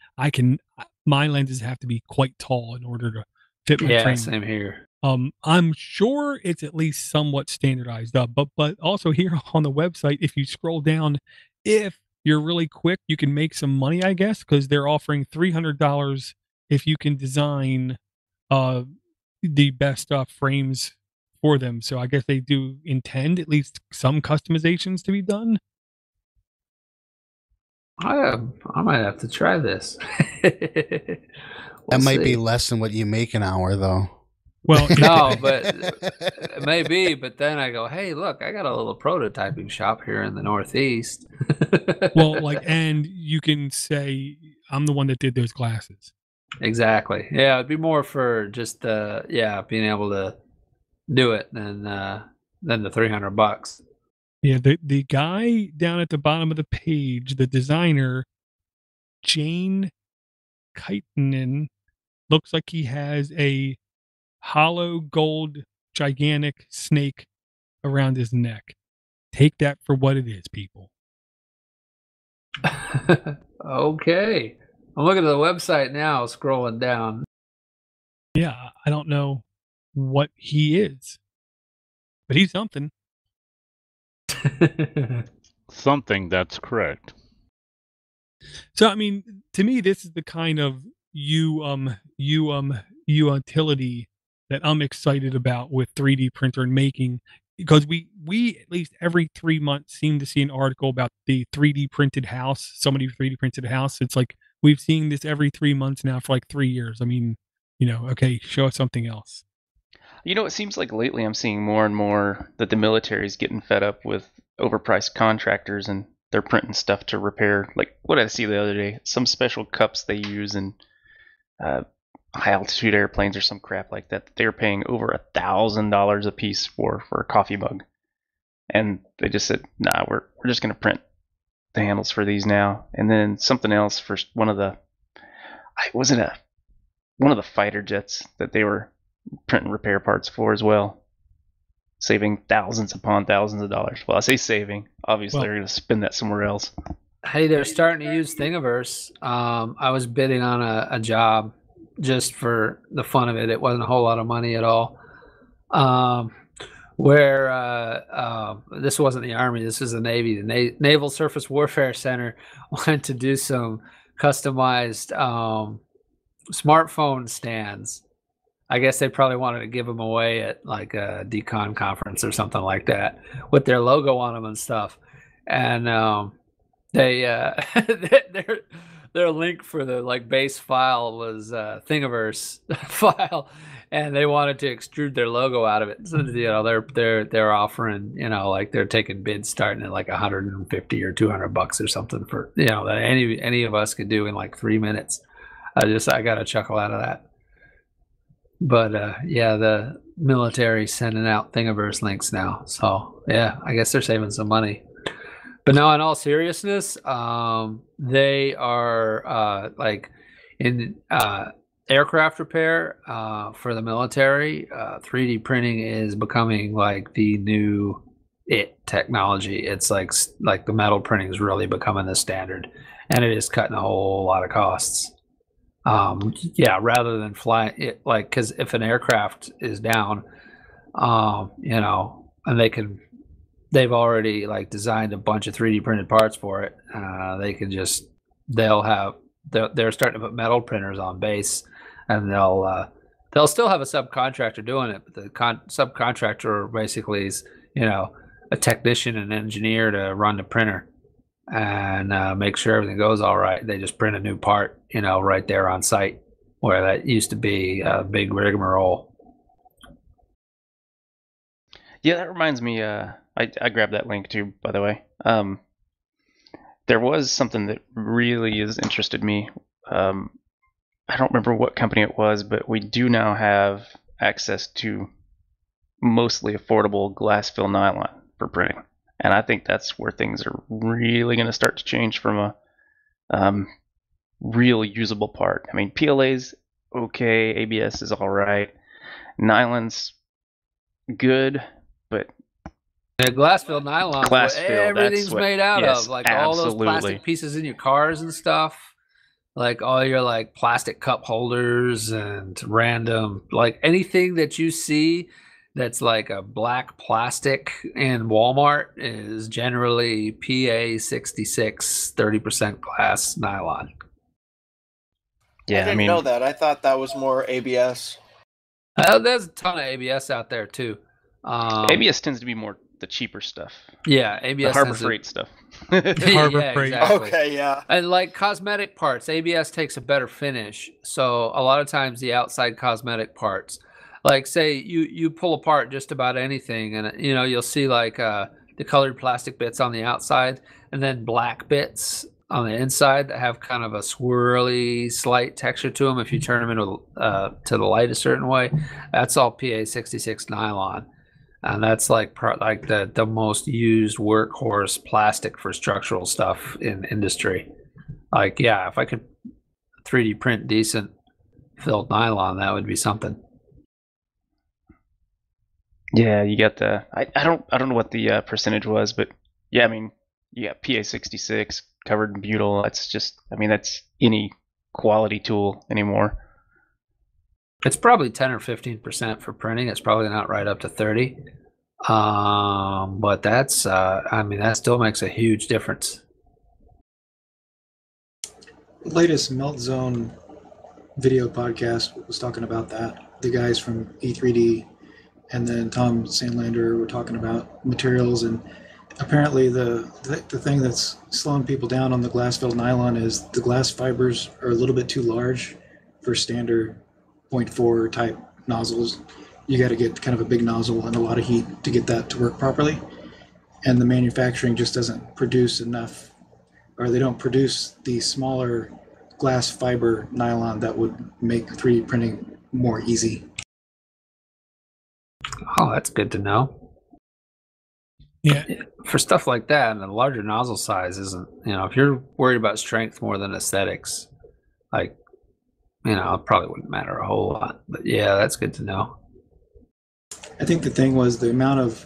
My lenses have to be quite tall in order to fit my Yeah, frame. same here. I'm sure it's at least somewhat standardized up, but also here on the website, if you scroll down, if you're really quick, you can make some money, I guess, because they're offering $300 if you can design the best frames for them. So I guess they do intend at least some customizations to be done. I might have to try this. That might be less than what you make an hour, though. Well, No, but it may be. But then I go, hey, look, I got a little prototyping shop here in the Northeast. well, and you can say I'm the one that did those glasses. Exactly. Yeah, it'd be more for just being able to do it than the $300. Yeah, the guy down at the bottom of the page, the designer, Jane Keitinen, looks like he has a hollow gold gigantic snake around his neck. Take that for what it is, people. Okay. I'm looking at the website now, scrolling down. Yeah, I don't know what he is, but he's something. Something that's correct. So, I mean, to me, this is the kind of utility that I'm excited about with 3D printer and making, because we at least every 3 months seem to see an article about the 3D printed house. Somebody 3D printed a house. It's like we've seen this every 3 months now for like 3 years. I mean, okay, show us something else. It seems like lately I'm seeing more and more that the military is getting fed up with overpriced contractors, and they're printing stuff to repair. Like what did I see the other day? Some special cups they use in high altitude airplanes or some crap like that. They're paying over $1,000 a piece for a coffee mug, and they just said, "Nah, we're just going to print the handles for these now." And then something else for one of the fighter jets that they were printing repair parts for as well, saving thousands upon thousands of dollars. Well, I say saving. Obviously, they're going to spend that somewhere else. Hey, they're starting to use Thingiverse. I was bidding on a job just for the fun of it. It wasn't a whole lot of money at all. This wasn't the Army. This is the Navy. The Naval Surface Warfare Center wanted to do some customized smartphone stands. I guess they probably wanted to give them away at like a decon conference or something like that with their logo on them and stuff. And they their link for the like base file was Thingiverse file, and they wanted to extrude their logo out of it. So they're offering, like they're taking bids starting at like $150 or $200 or something for that any of us could do in like 3 minutes. I got a chuckle out of that. But the military sending out Thingiverse links now. So yeah, I guess they're saving some money. But no, in all seriousness, they are like in aircraft repair for the military. 3D printing is becoming like the new technology. It's like the metal printing is really becoming the standard, and it is cutting a whole lot of costs. Rather than fly it, like, because if an aircraft is down, and they can they've already like designed a bunch of 3D printed parts for it. They can just they're starting to put metal printers on base, and they'll still have a subcontractor doing it, but the subcontractor basically is, you know, a technician and engineer to run the printer and make sure everything goes all right. They just print a new part, you know, right there on site, where that used to be a big rigmarole. Yeah, that reminds me. I grabbed that link too, by the way. There was something that really has interested me. I don't remember what company it was, but we do now have access to mostly affordable glass fill nylon for printing, and I think that's where things are really going to start to change from a real usable part. I mean, PLA's okay, ABS is all right, nylon's good, but yeah, glass filled nylon, everything's made out of, like all those plastic pieces in your cars and stuff, like all your like plastic cup holders and random, like anything that you see that's like a black plastic in Walmart is generally PA 66 30% glass nylon. Yeah, I didn't know that. I thought that was more ABS. There's a ton of ABS out there too. ABS tends to be more the cheaper stuff. Yeah, ABS. The Harbor Freight stuff. Harbor Freight. Exactly. Okay, yeah. And like cosmetic parts, ABS takes a better finish. So a lot of times the outside cosmetic parts, like say you pull apart just about anything, and you know you'll see like the colored plastic bits on the outside, and then black bits on the inside that have kind of a swirly, slight texture to them. If you turn them into to the light a certain way, that's all PA 66 nylon. And that's like the most used workhorse plastic for structural stuff in industry. Like, yeah, if I could 3D print decent filled nylon, that would be something. Yeah, you got the. I don't know what the percentage was, but yeah, I mean, you got PA 66 covered in butyl. That's just, I mean, that's any quality tool anymore. It's probably 10 or 15% for printing. It's probably not right up to 30. But that's, I mean, that still makes a huge difference. The latest Melt Zone video podcast was talking about that. The guys from E3D and then Tom Sandlander were talking about materials, and apparently the thing that's slowing people down on the glass-filled nylon is the glass fibers are a little bit too large for standard 0.4 type nozzles. You got to get kind of a big nozzle and a lot of heat to get that to work properly. And the manufacturing just doesn't produce enough, or they don't produce the smaller glass fiber nylon that would make 3D printing more easy. Oh, that's good to know. Yeah. For stuff like that, and the larger nozzle size isn't, you know, if you're worried about strength more than aesthetics, like, you know, it probably wouldn't matter a whole lot. But yeah, that's good to know. I think the thing was the amount of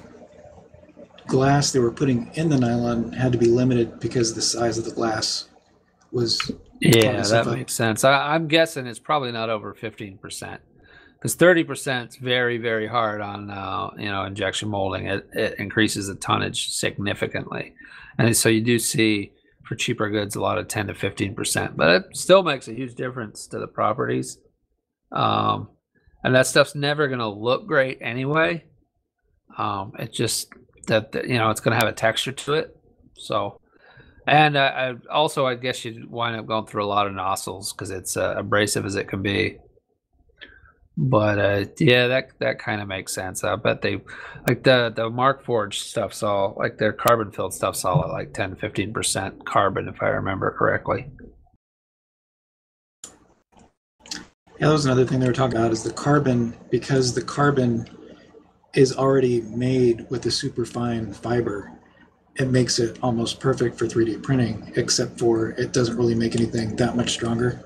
glass they were putting in the nylon had to be limited because the size of the glass was. Yeah, that makes sense. I'm guessing it's probably not over 15%, because 30% is very, very hard on you know, injection molding. It increases the tonnage significantly, and so you do see for cheaper goods a lot of 10 to 15%, but it still makes a huge difference to the properties. And that stuff's never going to look great anyway. It's just that, you know, it's going to have a texture to it. So, and I guess you'd wind up going through a lot of nozzles because it's abrasive as it can be. But yeah, that kind of makes sense. I bet they, like the Markforged stuff's all, like their carbon filled stuff's all at like 10 to 15% carbon, if I remember correctly. Yeah, that was another thing they were talking about, is the carbon, because the carbon is already made with a super fine fiber. It makes it almost perfect for 3D printing, except for it doesn't really make anything that much stronger.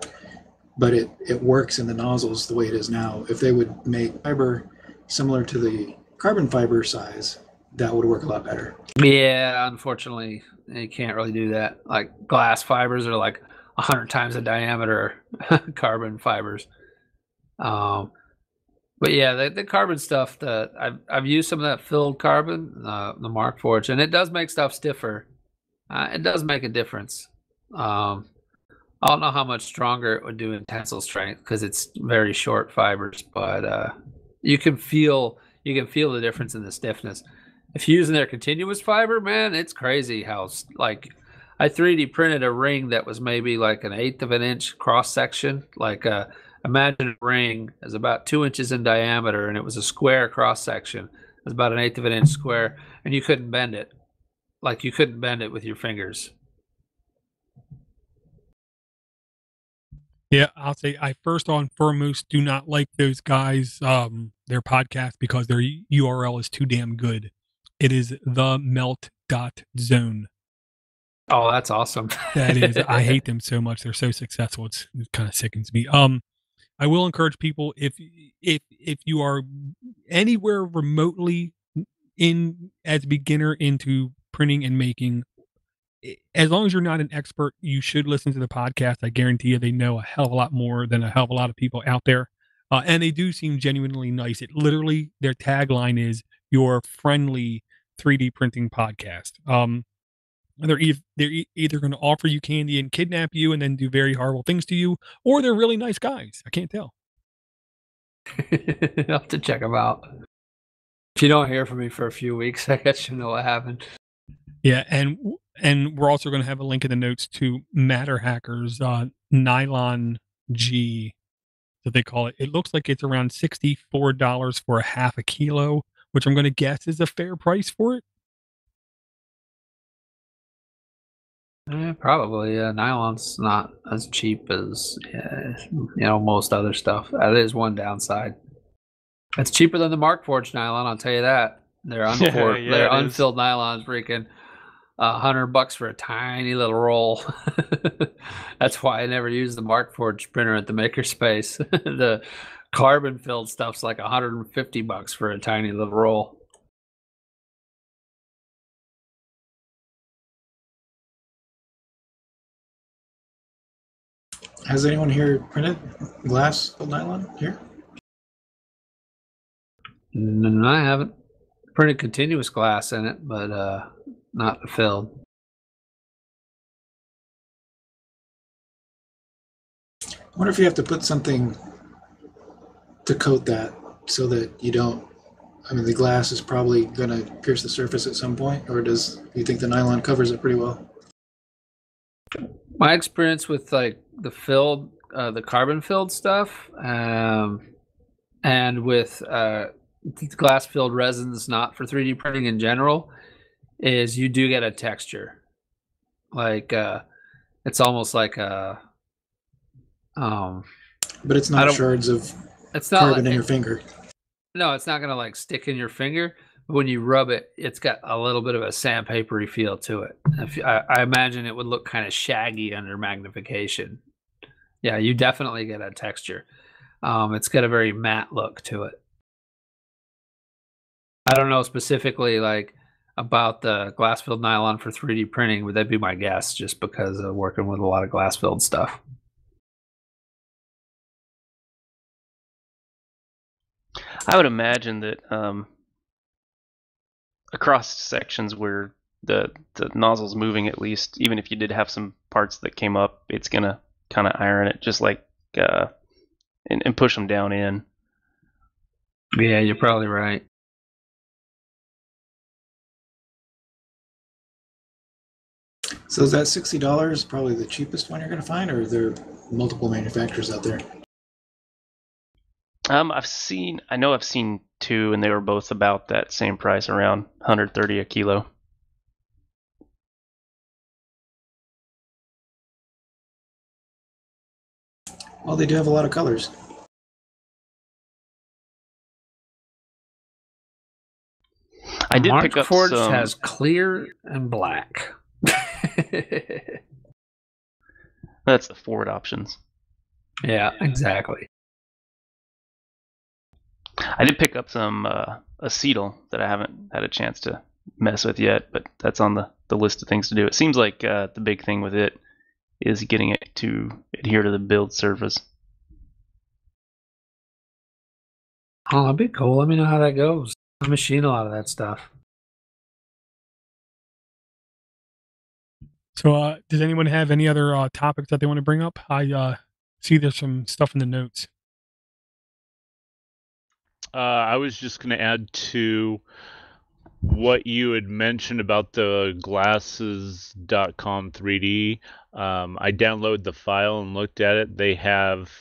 But it works in the nozzles the way it is now. If they would make fiber similar to the carbon fiber size, that would work a lot better. Yeah, unfortunately, you can't really do that. Like glass fibers are like 100 times the diameter carbon fibers. But yeah, the carbon stuff, I've used some of that filled carbon, the Markforged, and it does make stuff stiffer. It does make a difference. I don't know how much stronger it would do in tensile strength because it's very short fibers, but you can feel the difference in the stiffness. If you're using their continuous fiber, man, it's crazy how like I 3D printed a ring that was maybe like an eighth of an inch cross section. Like imagine a ring is about 2 inches in diameter, and it was a square cross section. It was about an eighth of an inch square, and you couldn't bend it. Like you couldn't bend it with your fingers. Yeah, I'll say I first on foremost do not like those guys, their podcast because their URL is too damn good. It is themelt.zone. Oh, that's awesome. That is, I hate them so much. They're so successful. It kind of sickens me. I will encourage people if you are anywhere remotely in as a beginner into printing and making, as long as you're not an expert, you should listen to the podcast. I guarantee you they know a hell of a lot more than a hell of a lot of people out there. And they do seem genuinely nice. It literally, their tagline is your friendly 3D printing podcast. They're either going to offer you candy and kidnap you and then do very horrible things to you, or they're really nice guys. I can't tell. I'll have to check them out. If you don't hear from me for a few weeks, I guess you know what happened. Yeah, and we're also going to have a link in the notes to Matter Hackers Nylon G, that they call it. It looks like it's around $64 for a half a kilo, which I'm going to guess is a fair price for it. Probably. Nylon's not as cheap as most other stuff. That is one downside. It's cheaper than the Markforged nylon, I'll tell you that. Their unfilled nylon is freaking $100 for a tiny little roll. That's why I never use the Markforged printer at the Makerspace. The carbon filled stuff's like $150 for a tiny little roll. Has anyone here printed glass filled nylon here? No, I haven't printed continuous glass in it, but not the filled. I wonder if you have to put something to coat that so that you don't. I mean, the glass is probably going to pierce the surface at some point, or do you think the nylon covers it pretty well? My experience with like the filled, the carbon filled stuff, and with glass filled resins, not for 3D printing in general, is you do get a texture. Like it's almost like a. But it's not shards of carbon in your finger. No, it's not going to like stick in your finger. But when you rub it, it's got a little bit of a sandpapery feel to it. I imagine it would look kind of shaggy under magnification. Yeah, you definitely get a texture. It's got a very matte look to it. I don't know specifically like about the glass filled nylon for 3D printing. Would that be my guess? Just because of working with a lot of glass filled stuff. I would imagine that across sections where the nozzle's moving, at least, even if you did have some parts that came up, it's gonna kind of iron it, just like and push them down in. Yeah, you're probably right. So is that $60 probably the cheapest one you're going to find, or are there multiple manufacturers out there? I've seen two, and they were both about that same price, around $130 a kilo. Well, they do have a lot of colors. I did pick up Markforged some. has clear and black. That's the forward options. Yeah, exactly. I did pick up some acetal that I haven't had a chance to mess with yet, but that's on the list of things to do. It seems like the big thing with it is getting it to adhere to the build surface. Oh, that'd be cool. Let me know how that goes. I machine a lot of that stuff. So, does anyone have any other topics that they want to bring up? I see there's some stuff in the notes. I was just going to add to what you had mentioned about the glasses.com 3D. I downloaded the file and looked at it. They have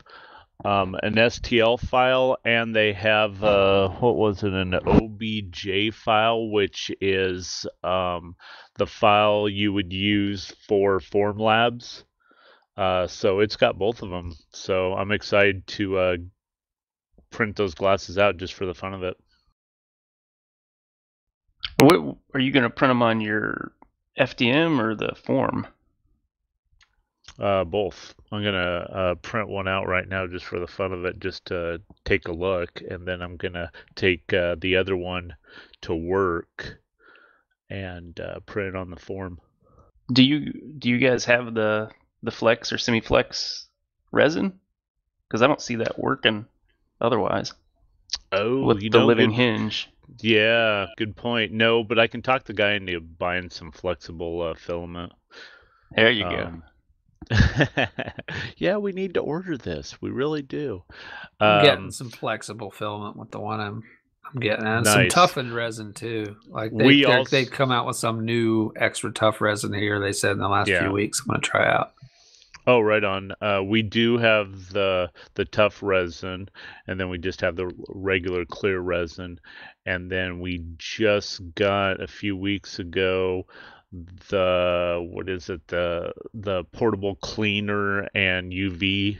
an STL file, and they have what was it, an OBJ file, which is the file you would use for Formlabs. So it's got both of them. So I'm excited to print those glasses out just for the fun of it. What are you going to print them on your FDM or the form? Both. I'm gonna print one out right now just for the fun of it, just to take a look, and then I'm gonna take the other one to work and print it on the form. Do you guys have the flex or semi-flex resin? Because I don't see that working otherwise. Oh, with the living hinge. Yeah, good point. No, but I can talk the guy into buying some flexible filament. There you go. Yeah, we need to order this. We really do. I'm getting some flexible filament with the one I'm getting, and some toughened resin too. Like they come out with some new extra tough resin here. They said in the last few weeks. I'm gonna try out. Oh, right on. We do have the tough resin, and then we just have the regular clear resin, and then we just got a few weeks ago the portable cleaner and UV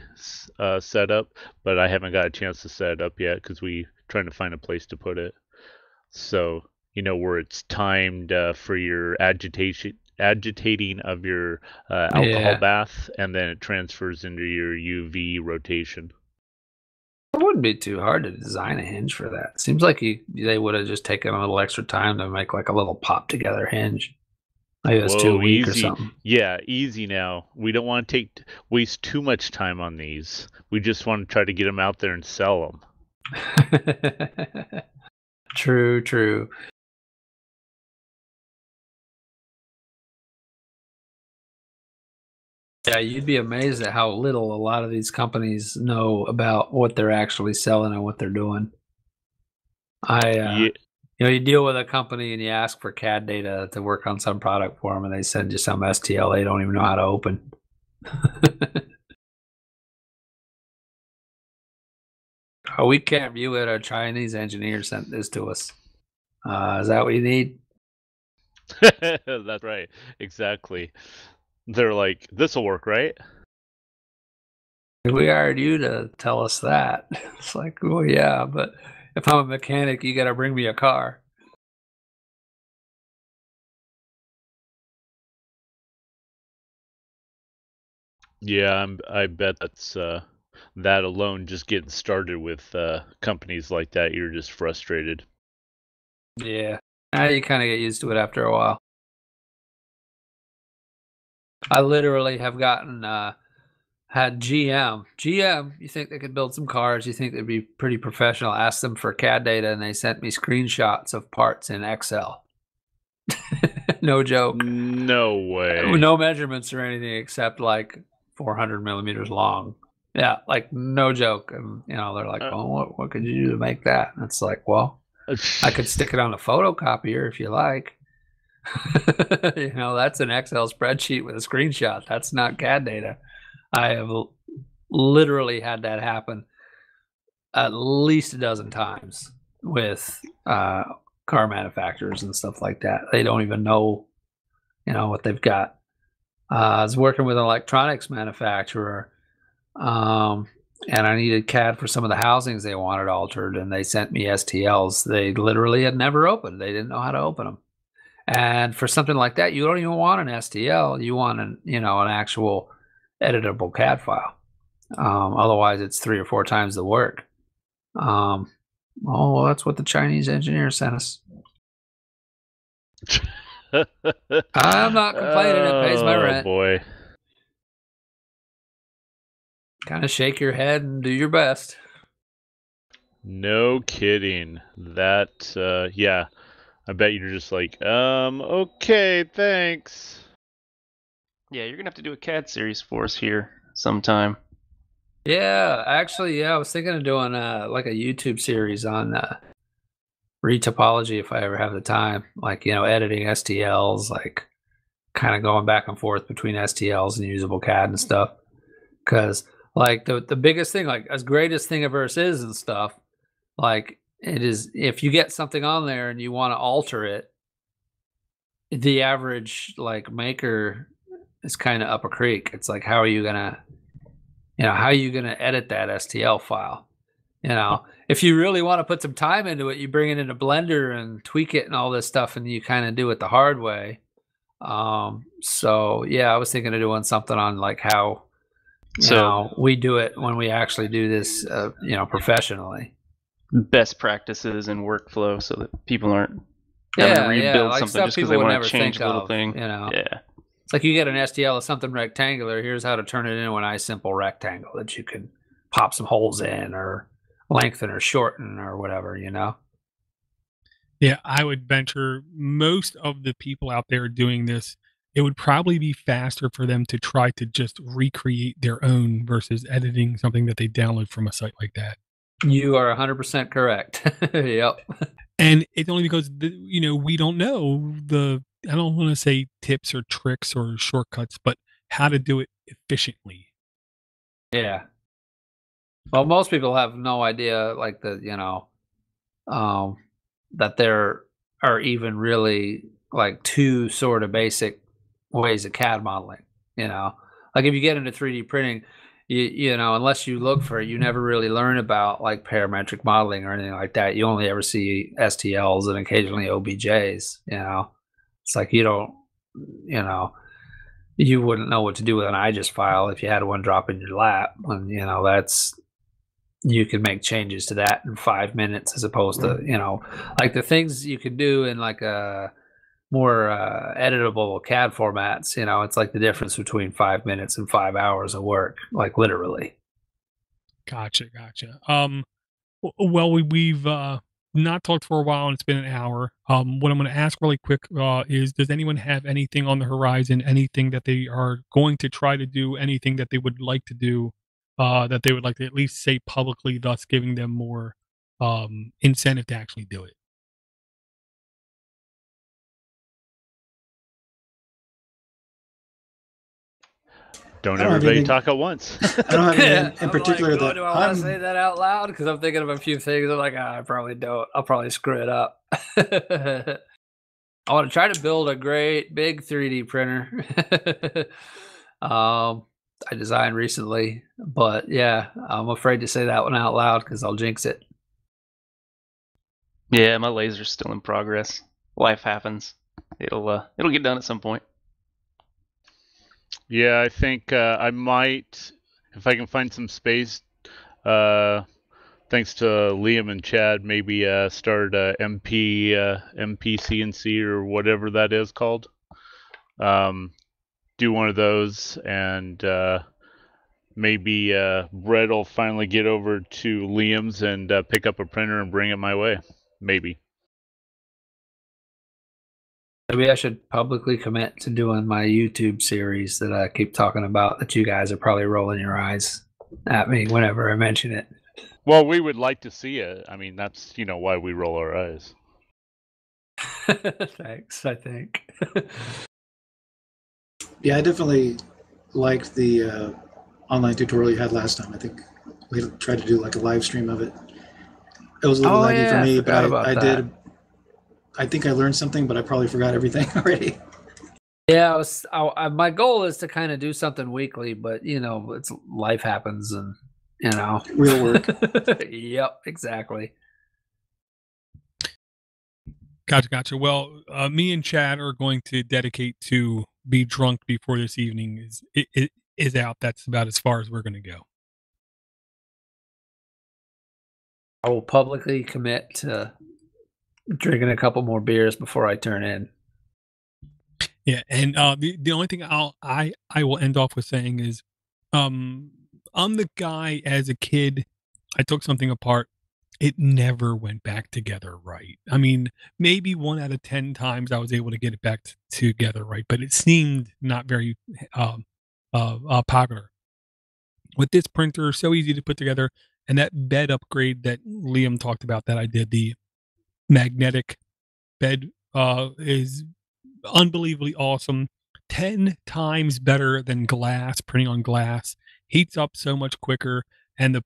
setup, but I haven't got a chance to set it up yet because we trying to find a place to put it. So where it's timed for your agitating of your alcohol bath, and then it transfers into your UV rotation. It wouldn't be too hard to design a hinge for that. Seems like they would have just taken a little extra time to make like a little pop together hinge. Maybe that's too weak or something. Yeah, easy now. We don't want to waste too much time on these. We just want to try to get them out there and sell them. True. Yeah, you'd be amazed at how little a lot of these companies know about what they're actually selling and what they're doing. You deal with a company and you ask for CAD data to work on some product for them, and they send you some STL they don't even know how to open. We can't view it. A Chinese engineer sent this to us. Is that what you need? That's right. Exactly. They're like, this will work, right? We hired you to tell us that. It's like, well, yeah, but if I'm a mechanic, you got to bring me a car. Yeah, I bet that's that alone, just getting started with companies like that, you're just frustrated. Yeah, you kind of get used to it after a while. I literally have gotten had GM, you think they could build some cars, you think they'd be pretty professional, asked them for CAD data, and they sent me screenshots of parts in Excel. No joke. No way. No measurements or anything except like 400 millimeters long. Yeah, like no joke. And they're like, "Oh, what could you do to make that?" And it's like, well, I could stick it on a photocopier if you like. That's an Excel spreadsheet with a screenshot. That's not CAD data. I have literally had that happen at least a dozen times with car manufacturers and stuff like that. They don't even know, what they've got. I was working with an electronics manufacturer, and I needed CAD for some of the housings they wanted altered, and they sent me STLs they literally had never opened. They didn't know how to open them. And for something like that, you don't even want an STL. You want an actual editable CAD file. Otherwise, it's 3 or 4 times the work. Well, that's what the Chinese engineer sent us. I'm not complaining. It pays my rent. Oh, boy. Kind of shake your head and do your best. No kidding. That, yeah. I bet you're just like, okay, thanks. Yeah, you're gonna have to do a CAD series for us here sometime. Yeah, actually, I was thinking of doing like a YouTube series on retopology if I ever have the time. Like, editing STLs, like kind of going back and forth between STLs and usable CAD and stuff. Because like the biggest thing, like as great as Thingiverse is and stuff, like it is, if you get something on there and you want to alter it, the average like maker is kind of up a creek. It's like, how are you gonna edit that STL file? If you really want to put some time into it, you bring it into Blender and tweak it and all this stuff, and you kind of do it the hard way. So yeah, I was thinking of doing something on like how we do it when we actually do this, professionally. Best practices and workflow so that people aren't having to rebuild like something just because they want to change a little thing. Yeah. It's like you get an STL of something rectangular. Here's how to turn it into a nice simple rectangle that you can pop some holes in or lengthen or shorten or whatever, Yeah, I would venture most of the people out there doing this, it would probably be faster for them to try to just recreate their own versus editing something that they download from a site like that. You are 100% correct. Yep. And it's only because, we don't know I don't want to say tips or tricks or shortcuts, but how to do it efficiently. Yeah. Well, most people have no idea, like that there are even really like two sort of basic ways of CAD modeling. Like if you get into 3D printing, unless you look for it, you never really learn about like parametric modeling or anything like that. You only ever see STLs and occasionally OBJs. It's like you wouldn't know what to do with an IGES file if you had one drop in your lap. And you can make changes to that in 5 minutes as opposed to like the things you could do in like a more editable CAD formats. It's like the difference between 5 minutes and 5 hours of work, like literally. Gotcha. Well, we've not talked for a while and it's been an hour. What I'm going to ask really quick is, does anyone have anything on the horizon, anything that they are going to try to do, anything that they would like to do, that they would like to at least say publicly, thus giving them more incentive to actually do it? Don't everybody talk at once. I don't have anything in particular like, do I want to say that out loud? Because I'm thinking of a few things. I'm like, I probably don't. I'll probably screw it up. I want to try to build a great big 3D printer. I designed recently, but yeah, I'm afraid to say that one out loud because I'll jinx it. Yeah, my laser's still in progress. Life happens. It'll get done at some point. Yeah, I think I might, if I can find some space, thanks to Liam and Chad, maybe start MPCNC or whatever that is called. Do one of those, and maybe Brett will finally get over to Liam's and pick up a printer and bring it my way. Maybe. Maybe I should publicly commit to doing my YouTube series that I keep talking about, that you guys are probably rolling your eyes at me whenever I mention it. Well, we would like to see it. I mean, that's, why we roll our eyes. Thanks, I think. Yeah, I definitely liked the online tutorial you had last time. I think we tried to do like a live stream of it. It was a little laggy for me, but I did. I think I learned something, but I probably forgot everything already. Yeah, my goal is to kind of do something weekly, but it's life happens, and real work. Yep, exactly. Gotcha. Well, me and Chad are going to dedicate to be drunk before this evening is out. That's about as far as we're going to go. I will publicly commit to drinking a couple more beers before I turn in. Yeah, and the only thing I will end off with saying is, I'm the guy as a kid. I took something apart. it never went back together right. I mean, maybe 1 out of 10 times I was able to get it back together right, but it seemed not very um, popular. With this printer, so easy to put together, and that bed upgrade that Liam talked about that I did, the magnetic bed, is unbelievably awesome. 10 times better than glass, printing on glass. Heats up so much quicker, and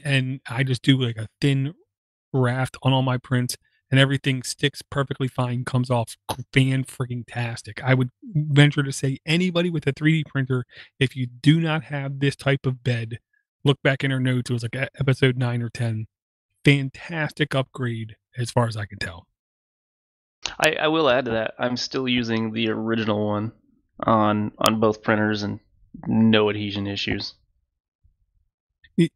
and I just do like a thin raft on all my prints, and everything sticks perfectly fine, comes off fan freaking tastic. I would venture to say anybody with a 3D printer, if you do not have this type of bed, look back in our notes. It was like episode 9 or 10. Fantastic upgrade as far as I can tell. I will add to that. I'm still using the original one on both printers and no adhesion issues.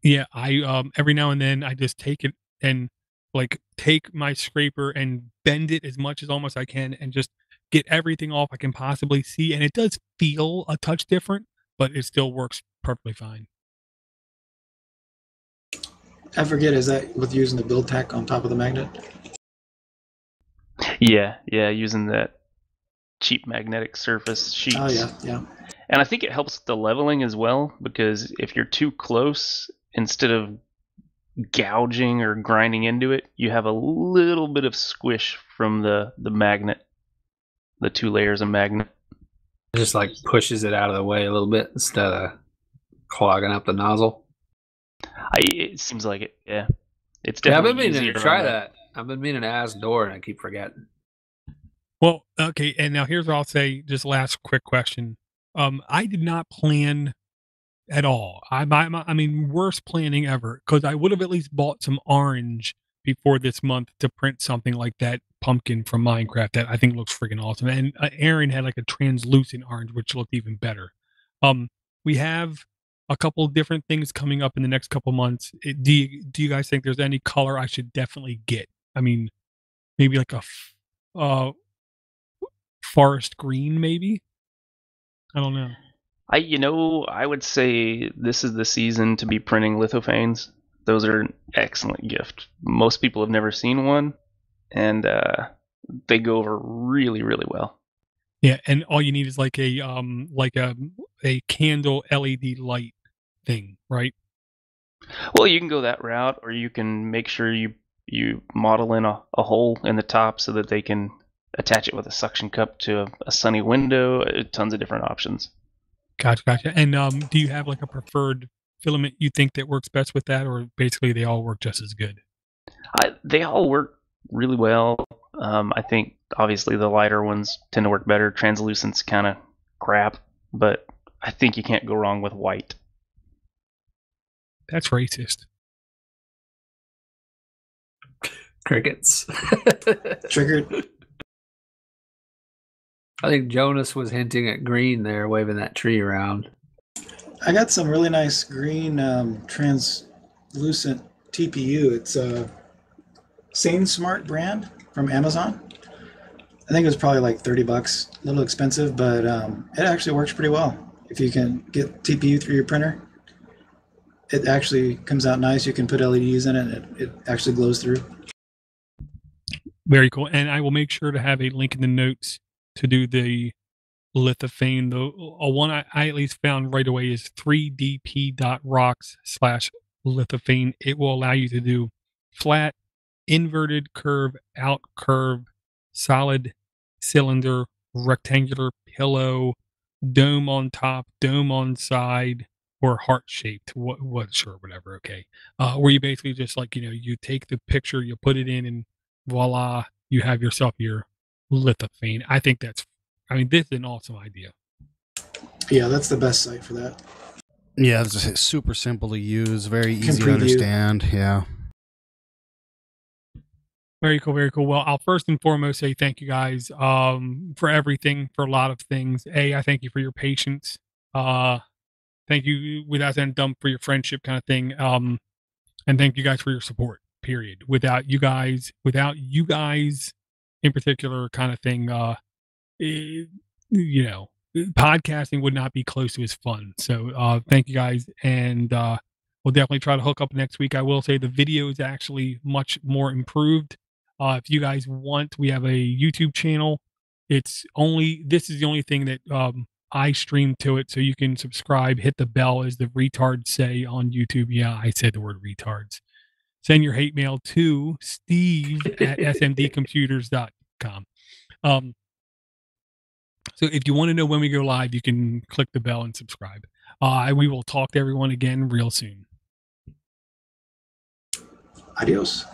Yeah, I every now and then I just take it and like take my scraper and bend it as much as almost I can and just get everything off I can possibly see. And it does feel a touch different, but it still works perfectly fine. I forget, is that with using the build tack on top of the magnet? Yeah, using that cheap magnetic surface sheets. Oh, yeah. And I think it helps the leveling as well, because if you're too close, instead of gouging or grinding into it, you have a little bit of squish from the magnet, the 2 layers of magnet. It just like pushes it out of the way a little bit instead of clogging up the nozzle. It seems like it, yeah. It's definitely I've been meaning easier to try on that. I've been meaning to ask Door, and I keep forgetting. Well, okay, and now here's what I'll say. Just last quick question. I did not plan at all. I mean, worst planning ever, because I would have at least bought some orange before this month to print something like that pumpkin from Minecraft that I think looks freaking awesome. And Aaron had like a translucent orange, which looked even better. We have a couple different things coming up in the next couple months. Do you guys think there's any color I should definitely get? I mean, maybe like a forest green, maybe. I don't know. I would say this is the season to be printing lithophanes. Those are an excellent gift. Most people have never seen one, and they go over really, really well. Yeah, and all you need is like a candle LED light thing, right? Well, you can go that route, or you can make sure you model in a hole in the top so that they can attach it with a suction cup to a sunny window. Tons of different options. Gotcha. And do you have like a preferred filament you think that works best with that, or basically they all work just as good? They all work really well. I think obviously the lighter ones tend to work better. Translucent's kind of crap, but I think you can't go wrong with white. That's racist. Crickets. Triggered. I think Jonas was hinting at green there, waving that tree around. I got some really nice green translucent TPU. It's a Sane Smart brand from Amazon. I think it was probably like $30, a little expensive, but it actually works pretty well. If you can get TPU through your printer, it actually comes out nice. You can put LEDs in it, and it actually glows through. Very cool. And I will make sure to have a link in the notes to do the lithophane. The one I at least found right away is 3dp.rocks/lithophane. It will allow you to do flat, inverted curve, out curve, solid, cylinder, rectangular, pillow, dome on top, dome on side, or heart shaped. What sure, whatever. Okay. Where you basically just like, you take the picture, you put it in, and voila, you have yourself your lithophane. I think this is an awesome idea. Yeah, that's the best site for that. Yeah, it's super simple to use, very easy to understand. Yeah. Very cool, very cool. Well, I'll first and foremost say thank you guys for everything, for a lot of things. I thank you for your patience. Thank you, without saying dumb, for your friendship kind of thing. And thank you guys for your support, period. Without you guys in particular kind of thing, podcasting would not be close to as fun. So thank you guys. And we'll definitely try to hook up next week. I will say the video is actually much more improved. If you guys want, we have a YouTube channel. This is the only thing that I stream to it, so you can subscribe, hit the bell, as the retards say on YouTube. Yeah, I said the word retards. Send your hate mail to steve@smdcomputers.com. So if you want to know when we go live, you can click the bell and subscribe. We will talk to everyone again real soon. Adios.